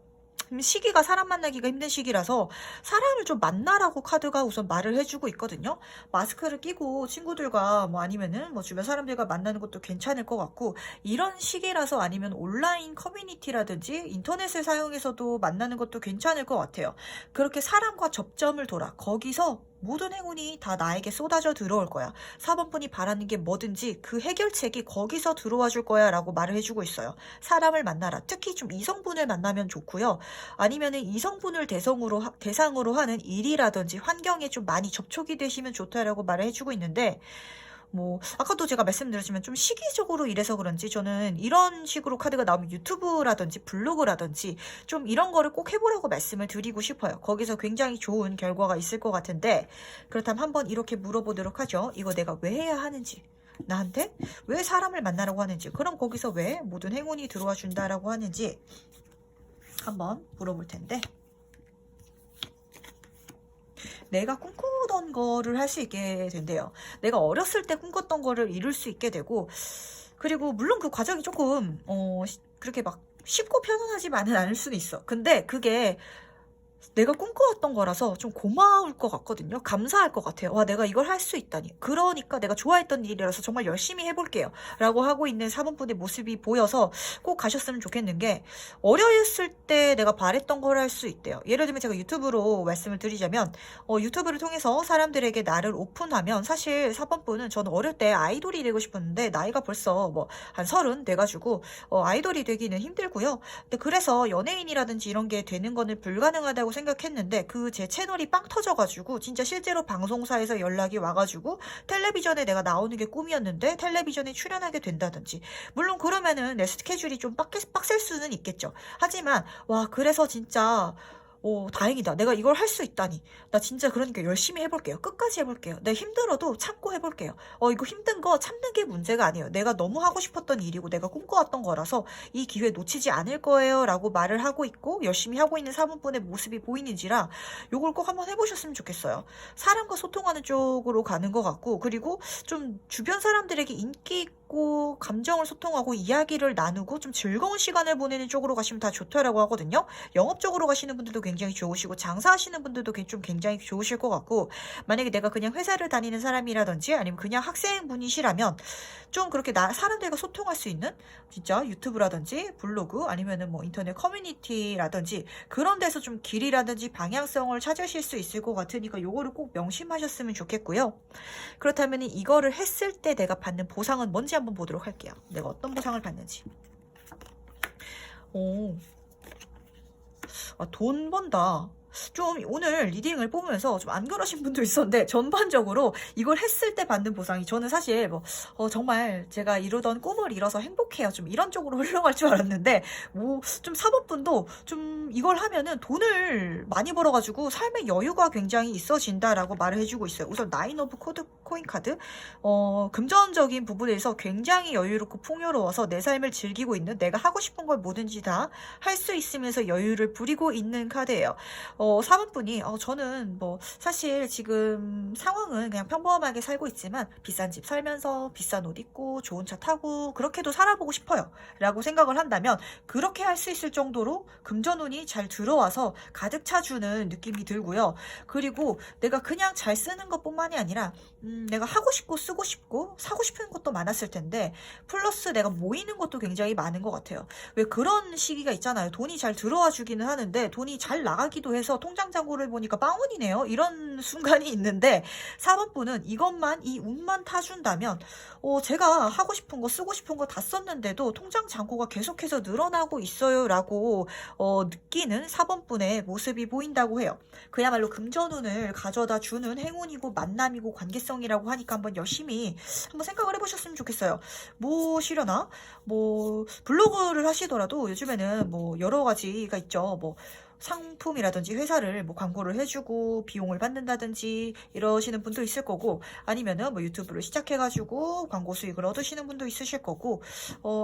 시기가 사람 만나기가 힘든 시기라서 사람을 좀 만나라고 카드가 우선 말을 해주고 있거든요. 마스크를 끼고 친구들과 뭐 아니면은 뭐 주변 사람들과 만나는 것도 괜찮을 것 같고, 이런 시기라서 아니면 온라인 커뮤니티라든지 인터넷을 사용해서도 만나는 것도 괜찮을 것 같아요. 그렇게 사람과 접점을 돌아 거기서 모든 행운이 다 나에게 쏟아져 들어올 거야. 4번 분이 바라는 게 뭐든지 그 해결책이 거기서 들어와 줄 거야 라고 말을 해주고 있어요. 사람을 만나라. 특히 좀 이성분을 만나면 좋고요. 아니면은 이성분을 대상으로 하는 일이라든지 환경에 좀 많이 접촉이 되시면 좋다라고 말을 해주고 있는데, 뭐 아까도 제가 말씀드렸지만 좀 시기적으로 이래서 그런지 저는 이런 식으로 카드가 나오면 유튜브라든지 블로그라든지 좀 이런 거를 꼭 해보라고 말씀을 드리고 싶어요. 거기서 굉장히 좋은 결과가 있을 것 같은데, 그렇다면 한번 이렇게 물어보도록 하죠. 이거 내가 왜 해야 하는지, 나한테 왜 사람을 만나라고 하는지, 그럼 거기서 왜 모든 행운이 들어와 준다라고 하는지 한번 물어볼 텐데, 내가 꿈꾸던 거를 할 수 있게 된대요. 내가 어렸을 때 꿈꿨던 거를 이룰 수 있게 되고, 그리고 물론 그 과정이 조금 그렇게 막 쉽고 편안하지만은 않을 수는 있어. 근데 그게 내가 꿈꿔왔던 거라서 좀 고마울 것 같거든요. 감사할 것 같아요. 와, 내가 이걸 할 수 있다니. 그러니까 내가 좋아했던 일이라서 정말 열심히 해볼게요. 라고 하고 있는 4번분의 모습이 보여서 꼭 가셨으면 좋겠는 게, 어렸을 때 내가 바랬던 걸 할 수 있대요. 예를 들면 제가 유튜브로 말씀을 드리자면, 유튜브를 통해서 사람들에게 나를 오픈하면, 사실 4번분은 저는 어릴 때 아이돌이 되고 싶었는데 나이가 벌써 뭐 한 30 돼가지고 아이돌이 되기는 힘들고요. 근데 그래서 연예인이라든지 이런 게 되는 거는 불가능하다고 생각했는데, 그 제 채널이 빵 터져가지고 진짜 실제로 방송사에서 연락이 와가지고 텔레비전에 내가 나오는 게 꿈이었는데 텔레비전에 출연하게 된다든지, 물론 그러면은 내 스케줄이 좀 빡셀 수는 있겠죠. 하지만 와, 그래서 진짜 다행이다. 내가 이걸 할 수 있다니. 나 진짜 그러니까 열심히 해볼게요. 끝까지 해볼게요. 내가 힘들어도 참고 해볼게요. 이거 힘든 거 참는 게 문제가 아니에요. 내가 너무 하고 싶었던 일이고 내가 꿈꿔왔던 거라서 이 기회 놓치지 않을 거예요. 라고 말을 하고 있고 열심히 하고 있는 4분의 모습이 보이는지라 요걸 꼭 한번 해보셨으면 좋겠어요. 사람과 소통하는 쪽으로 가는 것 같고, 그리고 좀 주변 사람들에게 인기 있고 감정을 소통하고 이야기를 나누고 좀 즐거운 시간을 보내는 쪽으로 가시면 다 좋다라고 하거든요. 영업적으로 가시는 분들도 굉장히 좋으시고 장사하시는 분들도 좀 굉장히 좋으실 것 같고, 만약에 내가 그냥 회사를 다니는 사람이라든지 아니면 그냥 학생분이시라면 좀 그렇게 사람들과 소통할 수 있는 진짜 유튜브라든지 블로그 아니면은 뭐 인터넷 커뮤니티라든지 그런 데서 좀 길이라든지 방향성을 찾으실 수 있을 것 같으니까 요거를 꼭 명심하셨으면 좋겠고요. 그렇다면 이거를 했을 때 내가 받는 보상은 뭔지 한번 보도록 할게요. 내가 어떤 보상을 받는지. 돈 번다. 좀 오늘 리딩을 뽑으면서 좀 안 그러신 분도 있었는데 전반적으로 이걸 했을 때 받는 보상이 저는 사실 뭐 정말 제가 이루던 꿈을 이뤄서 행복해요. 좀 이런 쪽으로 흘러갈 줄 알았는데 뭐 좀 사법분도 좀 이걸 하면은 돈을 많이 벌어가지고 삶의 여유가 굉장히 있어진다라고 말을 해주고 있어요. 우선 나인 오브 코인 카드 금전적인 부분에서 굉장히 여유롭고 풍요로워서 내 삶을 즐기고 있는 내가 하고 싶은 걸 뭐든지 다 할 수 있으면서 여유를 부리고 있는 카드예요. 사모분이 저는 뭐 사실 지금 상황은 그냥 평범하게 살고 있지만 비싼 집 살면서 비싼 옷 입고 좋은 차 타고 그렇게도 살아보고 싶어요 라고 생각을 한다면 그렇게 할 수 있을 정도로 금전운이 잘 들어와서 가득 차주는 느낌이 들고요. 그리고 내가 그냥 잘 쓰는 것뿐만이 아니라 내가 하고 싶고 쓰고 싶고 사고 싶은 것도 많았을 텐데 플러스 내가 모이는 것도 굉장히 많은 것 같아요. 왜 그런 시기가 있잖아요. 돈이 잘 들어와 주기는 하는데 돈이 잘 나가기도 해서 통장 잔고를 보니까 빵운이네요. 이런 순간이 있는데 4번분은 이것만 이 운만 타준다면 제가 하고 싶은 거 쓰고 싶은 거 다 썼는데도 통장 잔고가 계속해서 늘어나고 있어요 라고 느끼는 4번분의 모습이 보인다고 해요. 그야말로 금전운을 가져다 주는 행운이고 만남이고 관계성이라고 하니까 한번 열심히 한번 생각을 해보셨으면 좋겠어요. 무엇이려나? 뭐 블로그를 하시더라도 요즘에는 뭐 여러 가지가 있죠. 뭐 상품이라든지 회사를 뭐 광고를 해주고 비용을 받는다든지 이러시는 분도 있을 거고 아니면은 뭐 유튜브를 시작해가지고 광고 수익을 얻으시는 분도 있으실 거고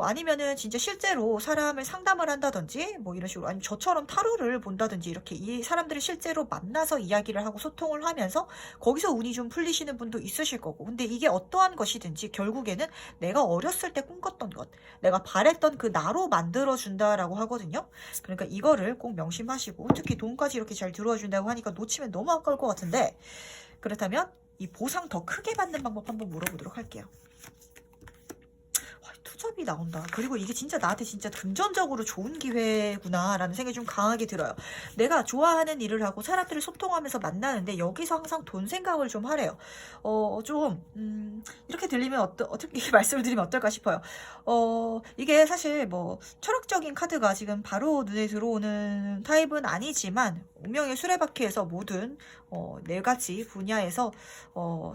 아니면은 진짜 실제로 사람을 상담을 한다든지 뭐 이런 식으로 아니면 저처럼 타로를 본다든지 이렇게 이 사람들이 실제로 만나서 이야기를 하고 소통을 하면서 거기서 운이 좀 풀리시는 분도 있으실 거고 근데 이게 어떠한 것이든지 결국에는 내가 어렸을 때 꿈꿨던 것 내가 바랬던 그 나로 만들어준다라고 하거든요. 그러니까 이거를 꼭 명심하시고 특히 돈까지 이렇게 잘 들어와 준다고 하니까 놓치면 너무 아까울 것 같은데 그렇다면 이 보상 더 크게 받는 방법 한번 물어보도록 할게요. 투잡이 나온다. 그리고 이게 진짜 나한테 진짜 금전적으로 좋은 기회구나 라는 생각이 좀 강하게 들어요. 내가 좋아하는 일을 하고 사람들을 소통하면서 만나는데 여기서 항상 돈 생각을 좀 하래요. 이렇게 들리면 어떻게 말씀을 드리면 어떨까 싶어요. 이게 사실 뭐 철학적인 카드가 지금 바로 눈에 들어오는 타입은 아니지만 운명의 수레바퀴에서 모든 네 가지 분야에서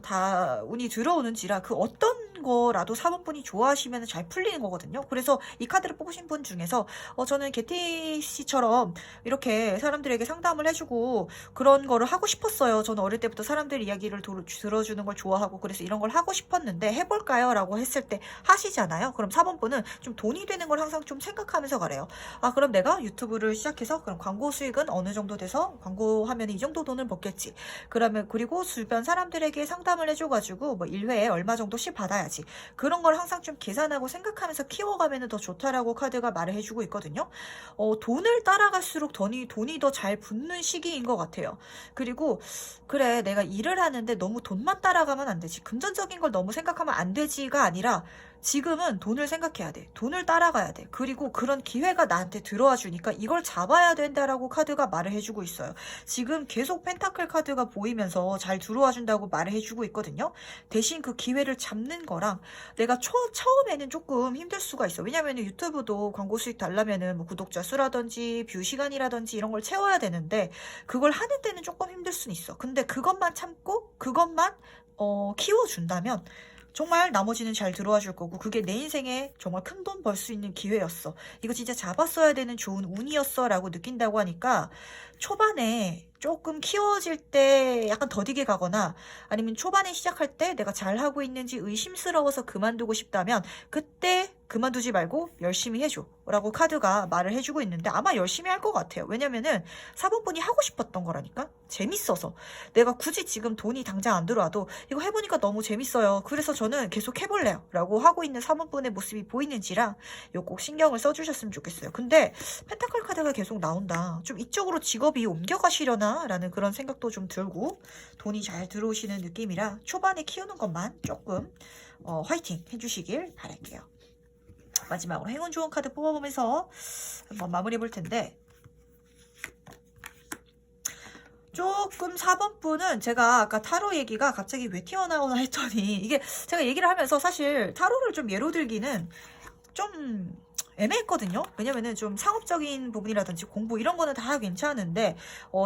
다 운이 들어오는지라 그 어떤 거라도 사모분이 좋아하시면 잘 풀리는 거거든요. 그래서 이 카드를 뽑으신 분 중에서 저는 개티 씨처럼 이렇게 사람들에게 상담을 해주고 그런 거를 하고 싶었어요. 저는 어릴 때부터 사람들 이야기를 들어주는 걸 좋아하고 그래서 이런 걸 하고 싶었는데 해볼까요? 라고 했을 때 하시잖아요. 그럼 4번 분은 좀 돈이 되는 걸 항상 좀 생각하면서 가래요. 그럼 내가 유튜브를 시작해서 그럼 광고 수익은 어느 정도 돼서 광고하면 이 정도 돈을 벌겠지. 그러면 그리고 주변 사람들에게 상담을 해줘가지고 뭐 1회에 얼마 정도씩 받아야지. 그런 걸 항상 좀 계산하고 생각하면서 키워가면 더 좋다라고 카드가 말을 해주고 있거든요. 돈을 따라갈수록 돈이 더 잘 붙는 시기인 것 같아요. 그리고 그래 내가 일을 하는데 너무 돈만 따라가면 안 되지. 금전적인 걸 너무 생각하면 안 되지가 아니라 지금은 돈을 생각해야 돼. 돈을 따라가야 돼. 그리고 그런 기회가 나한테 들어와 주니까 이걸 잡아야 된다라고 카드가 말을 해주고 있어요. 지금 계속 펜타클 카드가 보이면서 잘 들어와 준다고 말을 해주고 있거든요. 대신 그 기회를 잡는 거랑 내가 처음에는 조금 힘들 수가 있어. 왜냐면 유튜브도 광고 수익 달라면은 뭐 구독자 수라든지 뷰 시간이라든지 이런 걸 채워야 되는데 그걸 하는 데는 조금 힘들 수는 있어. 근데 그것만 참고 그것만 키워준다면 정말 나머지는 잘 들어와 줄 거고 그게 내 인생에 정말 큰 돈 벌 수 있는 기회였어. 이거 진짜 잡았어야 되는 좋은 운이었어 라고 느낀다고 하니까 초반에 조금 키워질 때 약간 더디게 가거나 아니면 초반에 시작할 때 내가 잘하고 있는지 의심스러워서 그만두고 싶다면 그때 그만두지 말고 열심히 해줘 라고 카드가 말을 해주고 있는데 아마 열심히 할 것 같아요. 왜냐면은 4번분이 하고 싶었던 거라니까 재밌어서 내가 굳이 지금 돈이 당장 안 들어와도 이거 해보니까 너무 재밌어요. 그래서 저는 계속 해볼래요 라고 하고 있는 4번분의 모습이 보이는지라 이거 꼭 신경을 써주셨으면 좋겠어요. 근데 펜타클 카드가 계속 나온다. 좀 이쪽으로 직업이 옮겨가시려나 라는 그런 생각도 좀 들고 돈이 잘 들어오시는 느낌이라 초반에 키우는 것만 조금 화이팅 해주시길 바랄게요. 마지막으로 행운 좋은 카드 뽑아보면서 한번 마무리해 볼 텐데 조금 4번 분은 제가 아까 타로 얘기가 갑자기 왜 튀어나오나 했더니 이게 제가 얘기를 하면서 사실 타로를 좀 예로 들기는 좀 애매했거든요. 왜냐면은 좀 상업적인 부분이라든지 공부 이런 거는 다 괜찮은데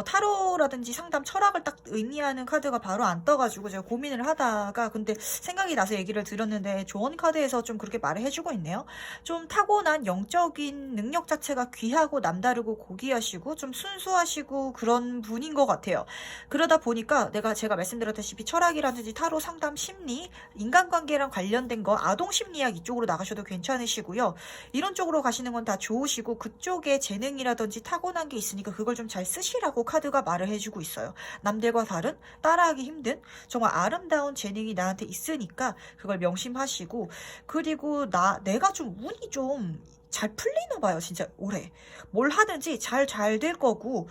타로라든지 상담 철학을 딱 의미하는 카드가 바로 안 떠가지고 제가 고민을 하다가 근데 생각이 나서 얘기를 드렸는데 조언 카드에서 좀 그렇게 말을 해주고 있네요. 좀 타고난 영적인 능력 자체가 귀하고 남다르고 고귀하시고 좀 순수하시고 그런 분인 것 같아요. 그러다 보니까 제가 말씀드렸다시피 철학이라든지 타로 상담 심리 인간관계랑 관련된 거 아동 심리학 이쪽으로 나가셔도 괜찮으시고요. 이런 쪽으로 가시는 건 다 좋으시고 그쪽에 재능이라든지 타고난 게 있으니까 그걸 좀 잘 쓰시라고 카드가 말을 해주고 있어요. 남들과 다른 따라하기 힘든 정말 아름다운 재능이 나한테 있으니까 그걸 명심하시고 그리고 내가 좀 운이 좀 잘 풀리나 봐요. 진짜 올해 뭘 하든지 잘 될 거고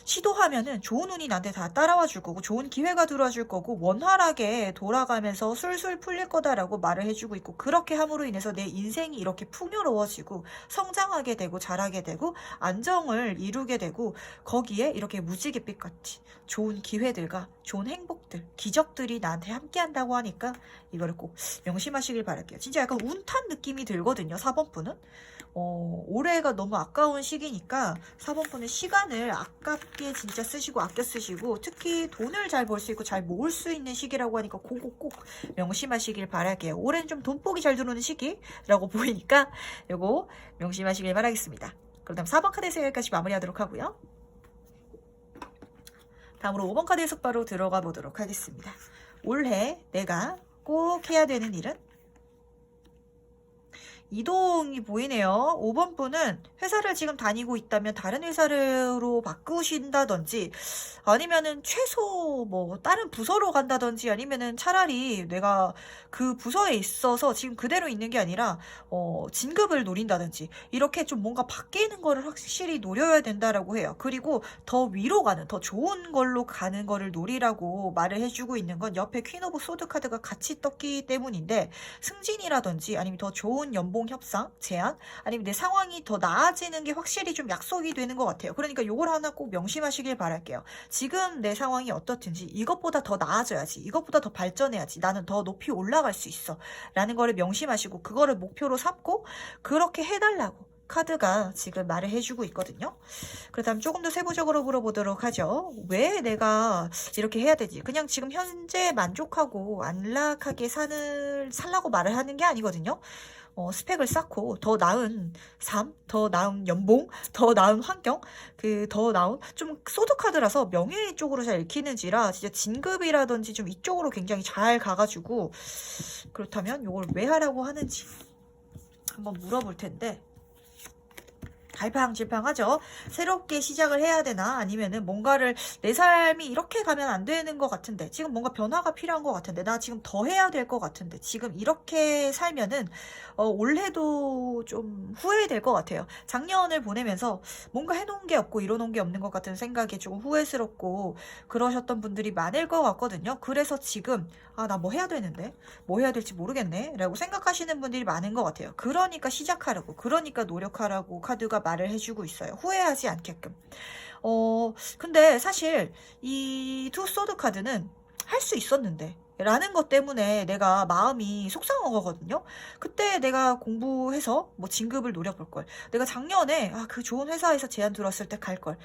시도하면은 좋은 운이 나한테 다 따라와 줄 거고 좋은 기회가 들어와 줄 거고 원활하게 돌아가면서 술술 풀릴 거다라고 말을 해주고 있고 그렇게 함으로 인해서 내 인생이 이렇게 풍요로워지고 성장하게 되고 잘하게 되고 안정을 이루게 되고 거기에 이렇게 무지갯빛 같이 좋은 기회들과 좋은 행복들 기적들이 나한테 함께 한다고 하니까 이거를 꼭 명심하시길 바랄게요. 진짜 약간 운탄 느낌이 들거든요. 4번 분은 올해가 너무 아까운 시기니까 4번 분은 시간을 아깝게 진짜 쓰시고 아껴 쓰시고 특히 돈을 잘 벌 수 있고 잘 모을 수 있는 시기라고 하니까 그거 꼭 명심하시길 바랄게요. 올해는 좀 돈복이 잘 들어오는 시기라고 보이니까 요거 명심하시길 바라겠습니다. 그럼 다음 4번 카드에서 여기까지 마무리하도록 하고요. 다음으로 5번 카드 해석 바로 들어가 보도록 하겠습니다. 올해 내가 꼭 해야 되는 일은 이동이 보이네요. 5번 분은 회사를 지금 다니고 있다면 다른 회사로 바꾸신다든지 아니면은 최소 뭐 다른 부서로 간다든지 아니면은 차라리 내가 그 부서에 있어서 지금 그대로 있는 게 아니라 진급을 노린다든지 이렇게 좀 뭔가 바뀌는 거를 확실히 노려야 된다라고 해요. 그리고 더 위로 가는 더 좋은 걸로 가는 거를 노리라고 말을 해주고 있는 건 옆에 퀸 오브 소드 카드가 같이 떴기 때문인데 승진이라든지 아니면 더 좋은 연봉 협상, 제안 아니면 내 상황이 더 나아지는 게 확실히 좀 약속이 되는 것 같아요. 그러니까 요걸 하나 꼭 명심하시길 바랄게요. 지금 내 상황이 어떻든지 이것보다 더 나아져야지 이것보다 더 발전해야지 나는 더 높이 올라갈 수 있어 라는 거를 명심하시고 그거를 목표로 삼고 그렇게 해달라고 카드가 지금 말을 해주고 있거든요. 그렇다면 조금 더 세부적으로 물어보도록 하죠. 왜 내가 이렇게 해야 되지? 그냥 지금 현재 만족하고 안락하게 살라고 말을 하는 게 아니거든요. 스펙을 쌓고 더 나은 삶, 더 나은 연봉, 더 나은 환경, 더 나은 좀 소드 카드라서 명예 쪽으로 잘 읽히는지라 진짜 진급이라든지 좀 이쪽으로 굉장히 잘 가가지고 그렇다면 이걸 왜 하라고 하는지 한번 물어볼 텐데 갈팡질팡하죠. 새롭게 시작을 해야 되나 아니면은 뭔가를 내 삶이 이렇게 가면 안 되는 것 같은데 지금 뭔가 변화가 필요한 것 같은데 나 지금 더 해야 될 것 같은데 지금 이렇게 살면은 올해도 좀 후회될 것 같아요. 작년을 보내면서 뭔가 해놓은 게 없고 이뤄놓은 게 없는 것 같은 생각에 조금 후회스럽고 그러셨던 분들이 많을 것 같거든요. 그래서 지금 나 뭐 해야 되는데 뭐 해야 될지 모르겠네 라고 생각하시는 분들이 많은 것 같아요. 그러니까 시작하라고 그러니까 노력하라고 카드가 말을 해주고 있어요. 후회하지 않게끔. 근데 사실 이 투 소드 카드는 할 수 있었는데 라는 것 때문에 내가 마음이 속상한 거거든요. 그때 내가 공부해서 뭐 진급을 노려볼 걸. 내가 작년에 그 좋은 회사에서 제안 들었을 때 갈 걸.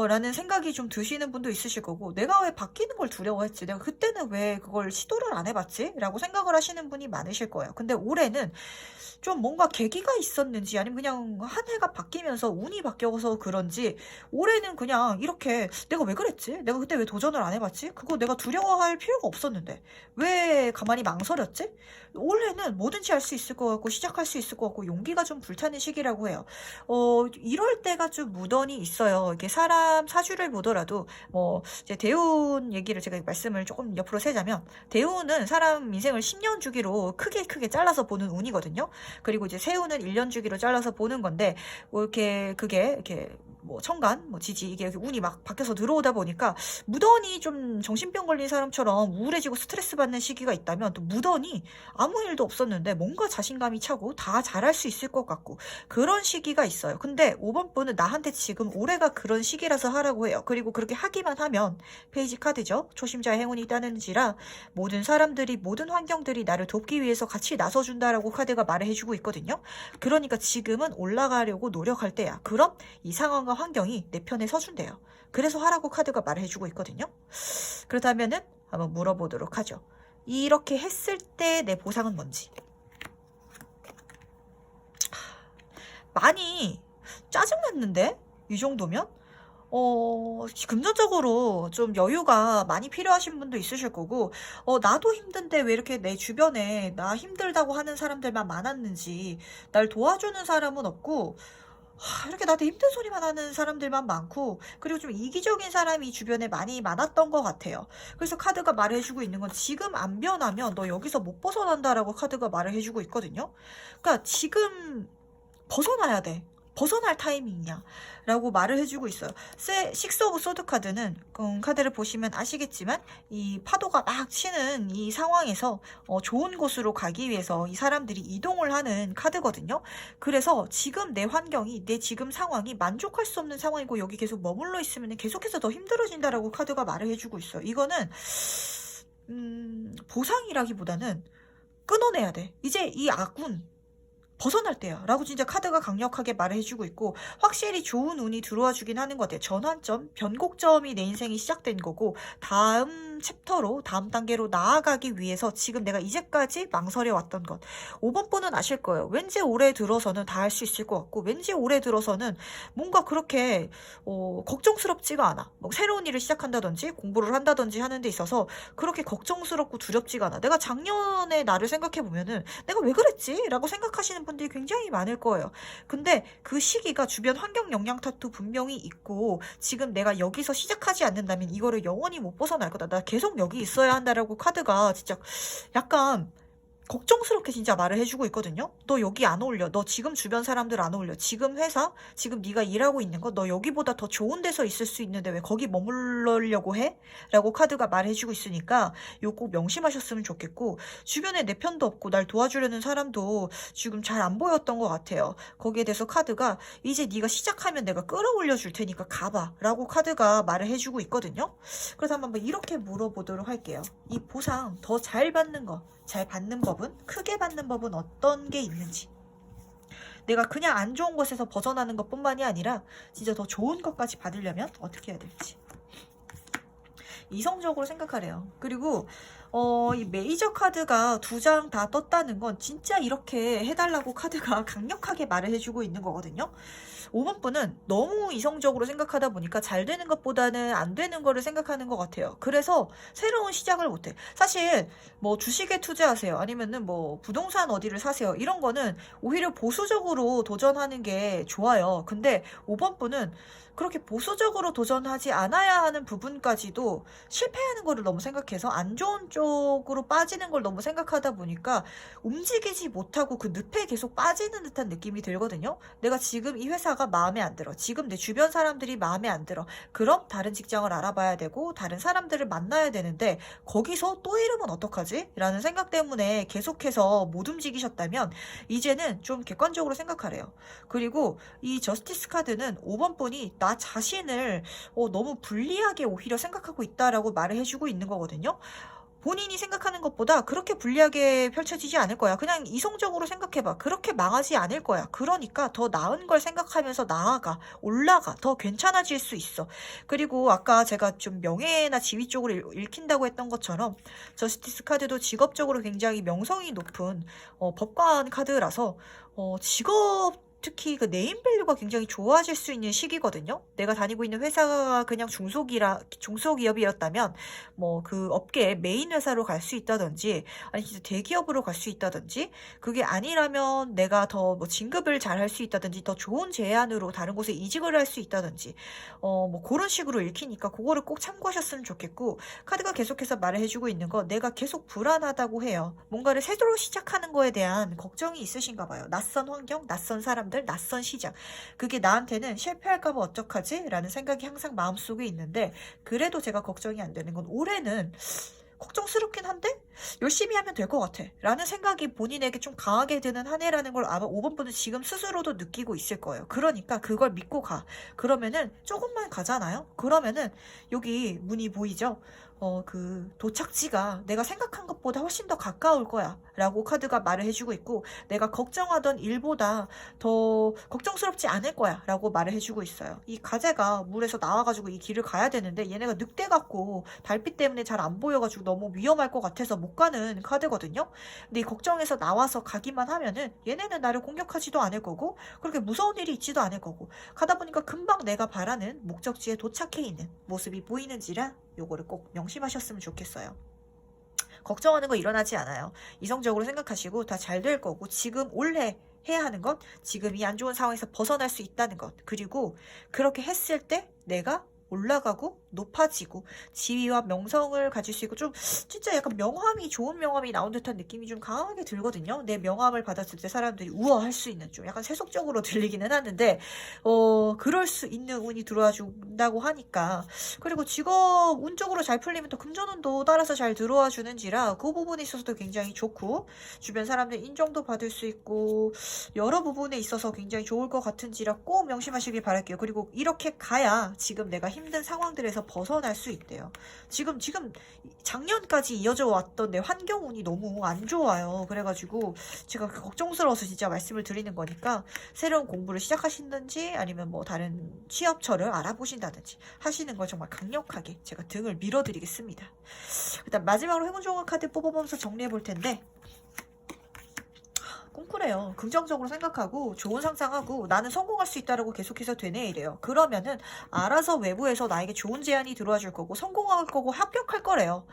라는 생각이 좀 드시는 분도 있으실 거고 내가 왜 바뀌는 걸 두려워했지? 내가 그때는 왜 그걸 시도를 안 해봤지? 라고 생각을 하시는 분이 많으실 거예요. 근데 올해는 좀 뭔가 계기가 있었는지 아니면 그냥 한 해가 바뀌면서 운이 바뀌어서 그런지 올해는 그냥 이렇게 내가 왜 그랬지? 내가 그때 왜 도전을 안 해봤지? 그거 내가 두려워할 필요가 없었는데 왜 가만히 망설였지? 올해는 뭐든지 할 수 있을 것 같고 시작할 수 있을 것 같고 용기가 좀 불타는 시기라고 해요. 이럴 때가 좀 무던히 있어요. 이렇게 사람 사주를 보더라도 뭐 이제 대운 얘기를 제가 말씀을 조금 옆으로 세자면 대운은 사람 인생을 10년 주기로 크게 잘라서 보는 운이거든요. 그리고 이제 세운은 1년 주기로 잘라서 보는 건데 뭐 이렇게 그게 이렇게 뭐 천간, 뭐 지지 이게 운이 막 바뀌어서 들어오다 보니까 무던히 좀 정신병 걸린 사람처럼 우울해지고 스트레스 받는 시기가 있다면 또 무던히 아무 일도 없었는데 뭔가 자신감이 차고 다 잘할 수 있을 것 같고 그런 시기가 있어요. 근데 5번 분은 나한테 지금 올해가 그런 시기라서 하라고 해요. 그리고 그렇게 하기만 하면 페이지 카드죠. 초심자의 행운이 따는지라 모든 사람들이 모든 환경들이 나를 돕기 위해서 같이 나서준다라고 카드가 말을 해주고 있거든요. 그러니까 지금은 올라가려고 노력할 때야. 그럼 이 상황과 환경이 내 편에 서준대요. 그래서 하라고 카드가 말을 해주고 있거든요. 그렇다면은 한번 물어보도록 하죠. 이렇게 했을 때 내 보상은 뭔지. 많이 짜증났는데? 이 정도면? 금전적으로 좀 여유가 많이 필요하신 분도 있으실 거고, 나도 힘든데 왜 이렇게 내 주변에 나 힘들다고 하는 사람들만 많았는지, 날 도와주는 사람은 없고, 이렇게 나한테 힘든 소리만 하는 사람들만 많고, 그리고 좀 이기적인 사람이 주변에 많이 많았던 것 같아요. 그래서 카드가 말해주고 있는 건 지금 안 변하면 너 여기서 못 벗어난다라고 카드가 말을 해주고 있거든요. 그러니까 지금 벗어나야 돼. 벗어날 타이밍이야. 라고 말을 해주고 있어요. 식스 오브 소드 카드는 카드를 보시면 아시겠지만 이 파도가 막 치는 이 상황에서 좋은 곳으로 가기 위해서 이 사람들이 이동을 하는 카드거든요. 그래서 지금 내 환경이 내 지금 상황이 만족할 수 없는 상황이고 여기 계속 머물러 있으면 계속해서 더 힘들어진다라고 카드가 말을 해주고 있어요. 이거는 보상이라기보다는 끊어내야 돼. 이제 이 악운 벗어날 때야 라고 진짜 카드가 강력하게 말을 해주고 있고 확실히 좋은 운이 들어와 주긴 하는 것 같아요. 전환점, 변곡점이 내 인생이 시작된 거고 다음 챕터로 다음 단계로 나아가기 위해서 지금 내가 이제까지 망설여 왔던 것 5번 분은 아실 거예요. 왠지 올해 들어서는 다 할 수 있을 것 같고 왠지 올해 들어서는 뭔가 그렇게 걱정스럽지가 않아. 뭐 새로운 일을 시작한다든지 공부를 한다든지 하는 데 있어서 그렇게 걱정스럽고 두렵지가 않아. 내가 작년에 나를 생각해 보면은 내가 왜 그랬지? 라고 생각하시는 분들이 굉장히 많을 거예요. 근데 그 시기가 주변 환경 영향 탓도 분명히 있고 지금 내가 여기서 시작하지 않는다면 이거를 영원히 못 벗어날 거다. 나 계속 여기 있어야 한다라고 카드가 진짜 약간 걱정스럽게 진짜 말을 해주고 있거든요. 너 여기 안 어울려. 너 지금 주변 사람들 안 어울려. 지금 회사, 지금 네가 일하고 있는 거, 너 여기보다 더 좋은 데서 있을 수 있는데 왜 거기 머물려고 해? 라고 카드가 말해주고 있으니까 요거 꼭 명심하셨으면 좋겠고 주변에 내 편도 없고 날 도와주려는 사람도 지금 잘 안 보였던 것 같아요. 거기에 대해서 카드가 이제 네가 시작하면 내가 끌어올려 줄 테니까 가봐 라고 카드가 말을 해주고 있거든요. 그래서 한번 이렇게 물어보도록 할게요. 이 보상 더 잘 받는 거, 잘 받는 법은? 크게 받는 법은 어떤 게 있는지. 내가 그냥 안 좋은 것에서 벗어나는 것 뿐만이 아니라 진짜 더 좋은 것까지 받으려면 어떻게 해야 될지. 이성적으로 생각하래요. 그리고 이 메이저 카드가 2장 다 떴다는 건 진짜 이렇게 해달라고 카드가 강력하게 말을 해주고 있는 거거든요. 5번 분은 너무 이성적으로 생각하다 보니까 잘 되는 것보다는 안 되는 거를 생각하는 것 같아요. 그래서 새로운 시작을 못해. 사실 뭐 주식에 투자하세요. 아니면은 뭐 부동산 어디를 사세요. 이런 거는 오히려 보수적으로 도전하는 게 좋아요. 근데 5번 분은 그렇게 보수적으로 도전하지 않아야 하는 부분까지도 실패하는 거를 너무 생각해서 안 좋은 쪽으로 빠지는 걸 너무 생각하다 보니까 움직이지 못하고 그 늪에 계속 빠지는 듯한 느낌이 들거든요. 내가 지금 이 회사가 마음에 안 들어. 지금 내 주변 사람들이 마음에 안 들어. 그럼 다른 직장을 알아봐야 되고 다른 사람들을 만나야 되는데 거기서 또 이러면 어떡하지? 라는 생각 때문에 계속해서 못 움직이셨다면 이제는 좀 객관적으로 생각하래요. 그리고 이 저스티스 카드는 5번 분이 나 자신을 너무 불리하게 오히려 생각하고 있다라고 말을 해주고 있는 거거든요. 본인이 생각하는 것보다 그렇게 불리하게 펼쳐지지 않을 거야. 그냥 이성적으로 생각해봐. 그렇게 망하지 않을 거야. 그러니까 더 나은 걸 생각하면서 나아가, 올라가, 더 괜찮아질 수 있어. 그리고 아까 제가 좀 명예나 지위 쪽으로 읽힌다고 했던 것처럼 저스티스 카드도 직업적으로 굉장히 명성이 높은 법관 카드라서 직업 특히 그 네임밸류가 굉장히 좋아질 수 있는 시기거든요. 내가 다니고 있는 회사가 그냥 중소기업이었다면 뭐 그 업계의 메인 회사로 갈 수 있다든지 아니 진짜 대기업으로 갈 수 있다든지 그게 아니라면 내가 더 뭐 진급을 잘 할 수 있다든지 더 좋은 제안으로 다른 곳에 이직을 할 수 있다든지 뭐 그런 식으로 읽히니까 그거를 꼭 참고하셨으면 좋겠고 카드가 계속해서 말을 해주고 있는 거 내가 계속 불안하다고 해요. 뭔가를 새로 시작하는 거에 대한 걱정이 있으신가 봐요. 낯선 환경, 낯선 사람들 사람들, 낯선 시장. 그게 나한테는 실패할까봐 어떡하지? 라는 생각이 항상 마음속에 있는데 그래도 제가 걱정이 안 되는 건 올해는 걱정스럽긴 한데 열심히 하면 될 것 같아 라는 생각이 본인에게 좀 강하게 드는 한 해라는 걸 아마 5번 분은 지금 스스로도 느끼고 있을 거예요. 그러니까 그걸 믿고 가. 그러면은 조금만 가잖아요. 그러면은 여기 문이 보이죠? 그 도착지가 내가 생각한 것보다 훨씬 더 가까울 거야 라고 카드가 말을 해주고 있고 내가 걱정하던 일보다 더 걱정스럽지 않을 거야 라고 말을 해주고 있어요. 이 가재가 물에서 나와가지고 이 길을 가야 되는데 얘네가 늑대 같고 달빛 때문에 잘 안 보여가지고 너무 위험할 것 같아서 못 가는 카드거든요. 근데 이 걱정해서 나와서 가기만 하면은 얘네는 나를 공격하지도 않을 거고 그렇게 무서운 일이 있지도 않을 거고 가다 보니까 금방 내가 바라는 목적지에 도착해 있는 모습이 보이는지라 요거를 꼭 명심하셨으면 좋겠어요. 걱정하는 거 일어나지 않아요. 이성적으로 생각하시고 다 잘 될 거고 지금 올해 해야 하는 것, 지금 이 안 좋은 상황에서 벗어날 수 있다는 것, 그리고 그렇게 했을 때 내가 올라가고 높아지고 지위와 명성을 가질 수 있고 좀 진짜 약간 명함이 좋은 명함이 나온 듯한 느낌이 좀 강하게 들거든요. 내 명함을 받았을 때 사람들이 우아할 수 있는 좀 약간 세속적으로 들리기는 하는데 그럴 수 있는 운이 들어와 준다고 하니까 그리고 직업 운 쪽으로 잘 풀리면 또 금전운도 따라서 잘 들어와 주는지라 그 부분에 있어서도 굉장히 좋고 주변 사람들 인정도 받을 수 있고 여러 부분에 있어서 굉장히 좋을 것 같은지라 꼭 명심하시길 바랄게요. 그리고 이렇게 가야 지금 내가 힘든 상황들에서 벗어날 수 있대요. 지금 작년까지 이어져 왔던 내 환경운이 너무 안 좋아요. 그래가지고 제가 걱정스러워서 진짜 말씀을 드리는 거니까 새로운 공부를 시작하신다든지 아니면 뭐 다른 취업처를 알아보신다든지 하시는 걸 정말 강력하게 제가 등을 밀어드리겠습니다. 일단 마지막으로 행운 좋은 카드 뽑아보면서 정리해 볼 텐데 꿈꾸래요. 긍정적으로 생각하고 좋은 상상하고 나는 성공할 수 있다라고 계속해서 되네 이래요. 그러면은 알아서 외부에서 나에게 좋은 제안이 들어와 줄 거고 성공할 거고 합격할 거래요.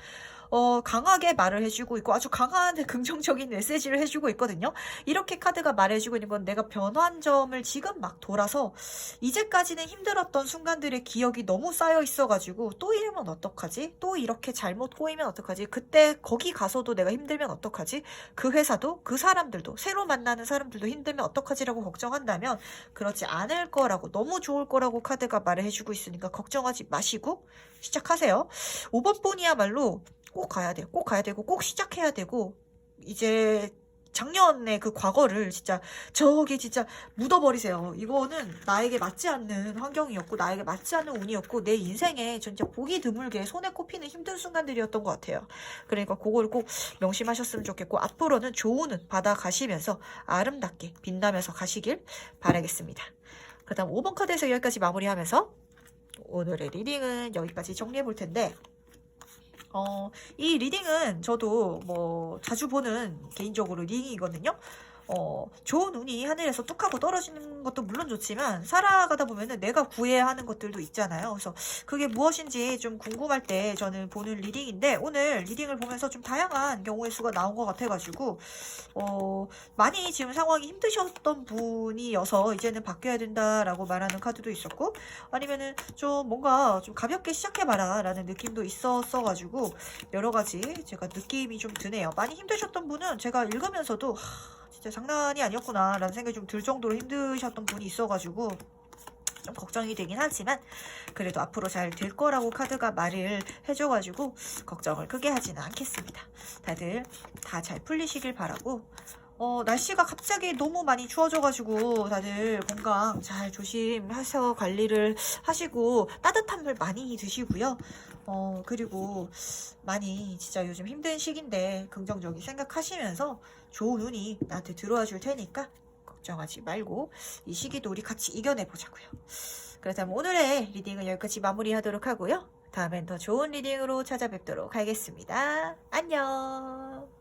강하게 말을 해주고 있고 아주 강한 긍정적인 메시지를 해주고 있거든요. 이렇게 카드가 말해주고 있는 건 내가 변한 점을 지금 막 돌아서 이제까지는 힘들었던 순간들의 기억이 너무 쌓여 있어가지고 또 이러면 어떡하지? 또 이렇게 잘못 꼬이면 어떡하지? 그때 거기 가서도 내가 힘들면 어떡하지? 그 회사도 그 사람들도 새로 만나는 사람들도 힘들면 어떡하지라고 걱정한다면 그렇지 않을 거라고 너무 좋을 거라고 카드가 말을 해주고 있으니까 걱정하지 마시고 시작하세요. 5번 분이야말로 꼭 가야 돼요. 꼭 가야 되고 꼭 시작해야 되고 이제 작년의 그 과거를 진짜 저기 진짜 묻어버리세요. 이거는 나에게 맞지 않는 환경이었고 나에게 맞지 않는 운이었고 내 인생에 진짜 보기 드물게 손에 꼽히는 힘든 순간들이었던 것 같아요. 그러니까 그걸 꼭 명심하셨으면 좋겠고 앞으로는 좋은 운 받아가시면서 아름답게 빛나면서 가시길 바라겠습니다. 그 다음 5번 카드에서 여기까지 마무리하면서 오늘의 리딩은 여기까지 정리해 볼 텐데 이 리딩은 저도 뭐 자주 보는 개인적으로 리딩이거든요. 좋은 운이 하늘에서 뚝 하고 떨어지는 것도 물론 좋지만 살아가다 보면은 내가 구해야 하는 것들도 있잖아요. 그래서 그게 무엇인지 좀 궁금할 때 저는 보는 리딩인데 오늘 리딩을 보면서 좀 다양한 경우의 수가 나온 것 같아가지고 많이 지금 상황이 힘드셨던 분이어서 이제는 바뀌어야 된다라고 말하는 카드도 있었고 아니면은 좀 뭔가 좀 가볍게 시작해봐라 라는 느낌도 있었어가지고 여러 가지 제가 느낌이 좀 드네요. 많이 힘드셨던 분은 제가 읽으면서도 진짜 장난이 아니었구나 라는 생각이 좀 들 정도로 힘드셨던 분이 있어가지고 좀 걱정이 되긴 하지만 그래도 앞으로 잘 될 거라고 카드가 말을 해줘가지고 걱정을 크게 하지는 않겠습니다. 다들 다 잘 풀리시길 바라고 날씨가 갑자기 너무 많이 추워져가지고 다들 건강 잘 조심해서 관리를 하시고 따뜻한 물 많이 드시고요. 그리고 많이 진짜 요즘 힘든 시기인데 긍정적인 생각하시면서 좋은 운이 나한테 들어와 줄 테니까 걱정하지 말고 이 시기도 우리 같이 이겨내보자고요. 그렇다면 오늘의 리딩은 여기까지 마무리하도록 하고요. 다음엔 더 좋은 리딩으로 찾아뵙도록 하겠습니다. 안녕.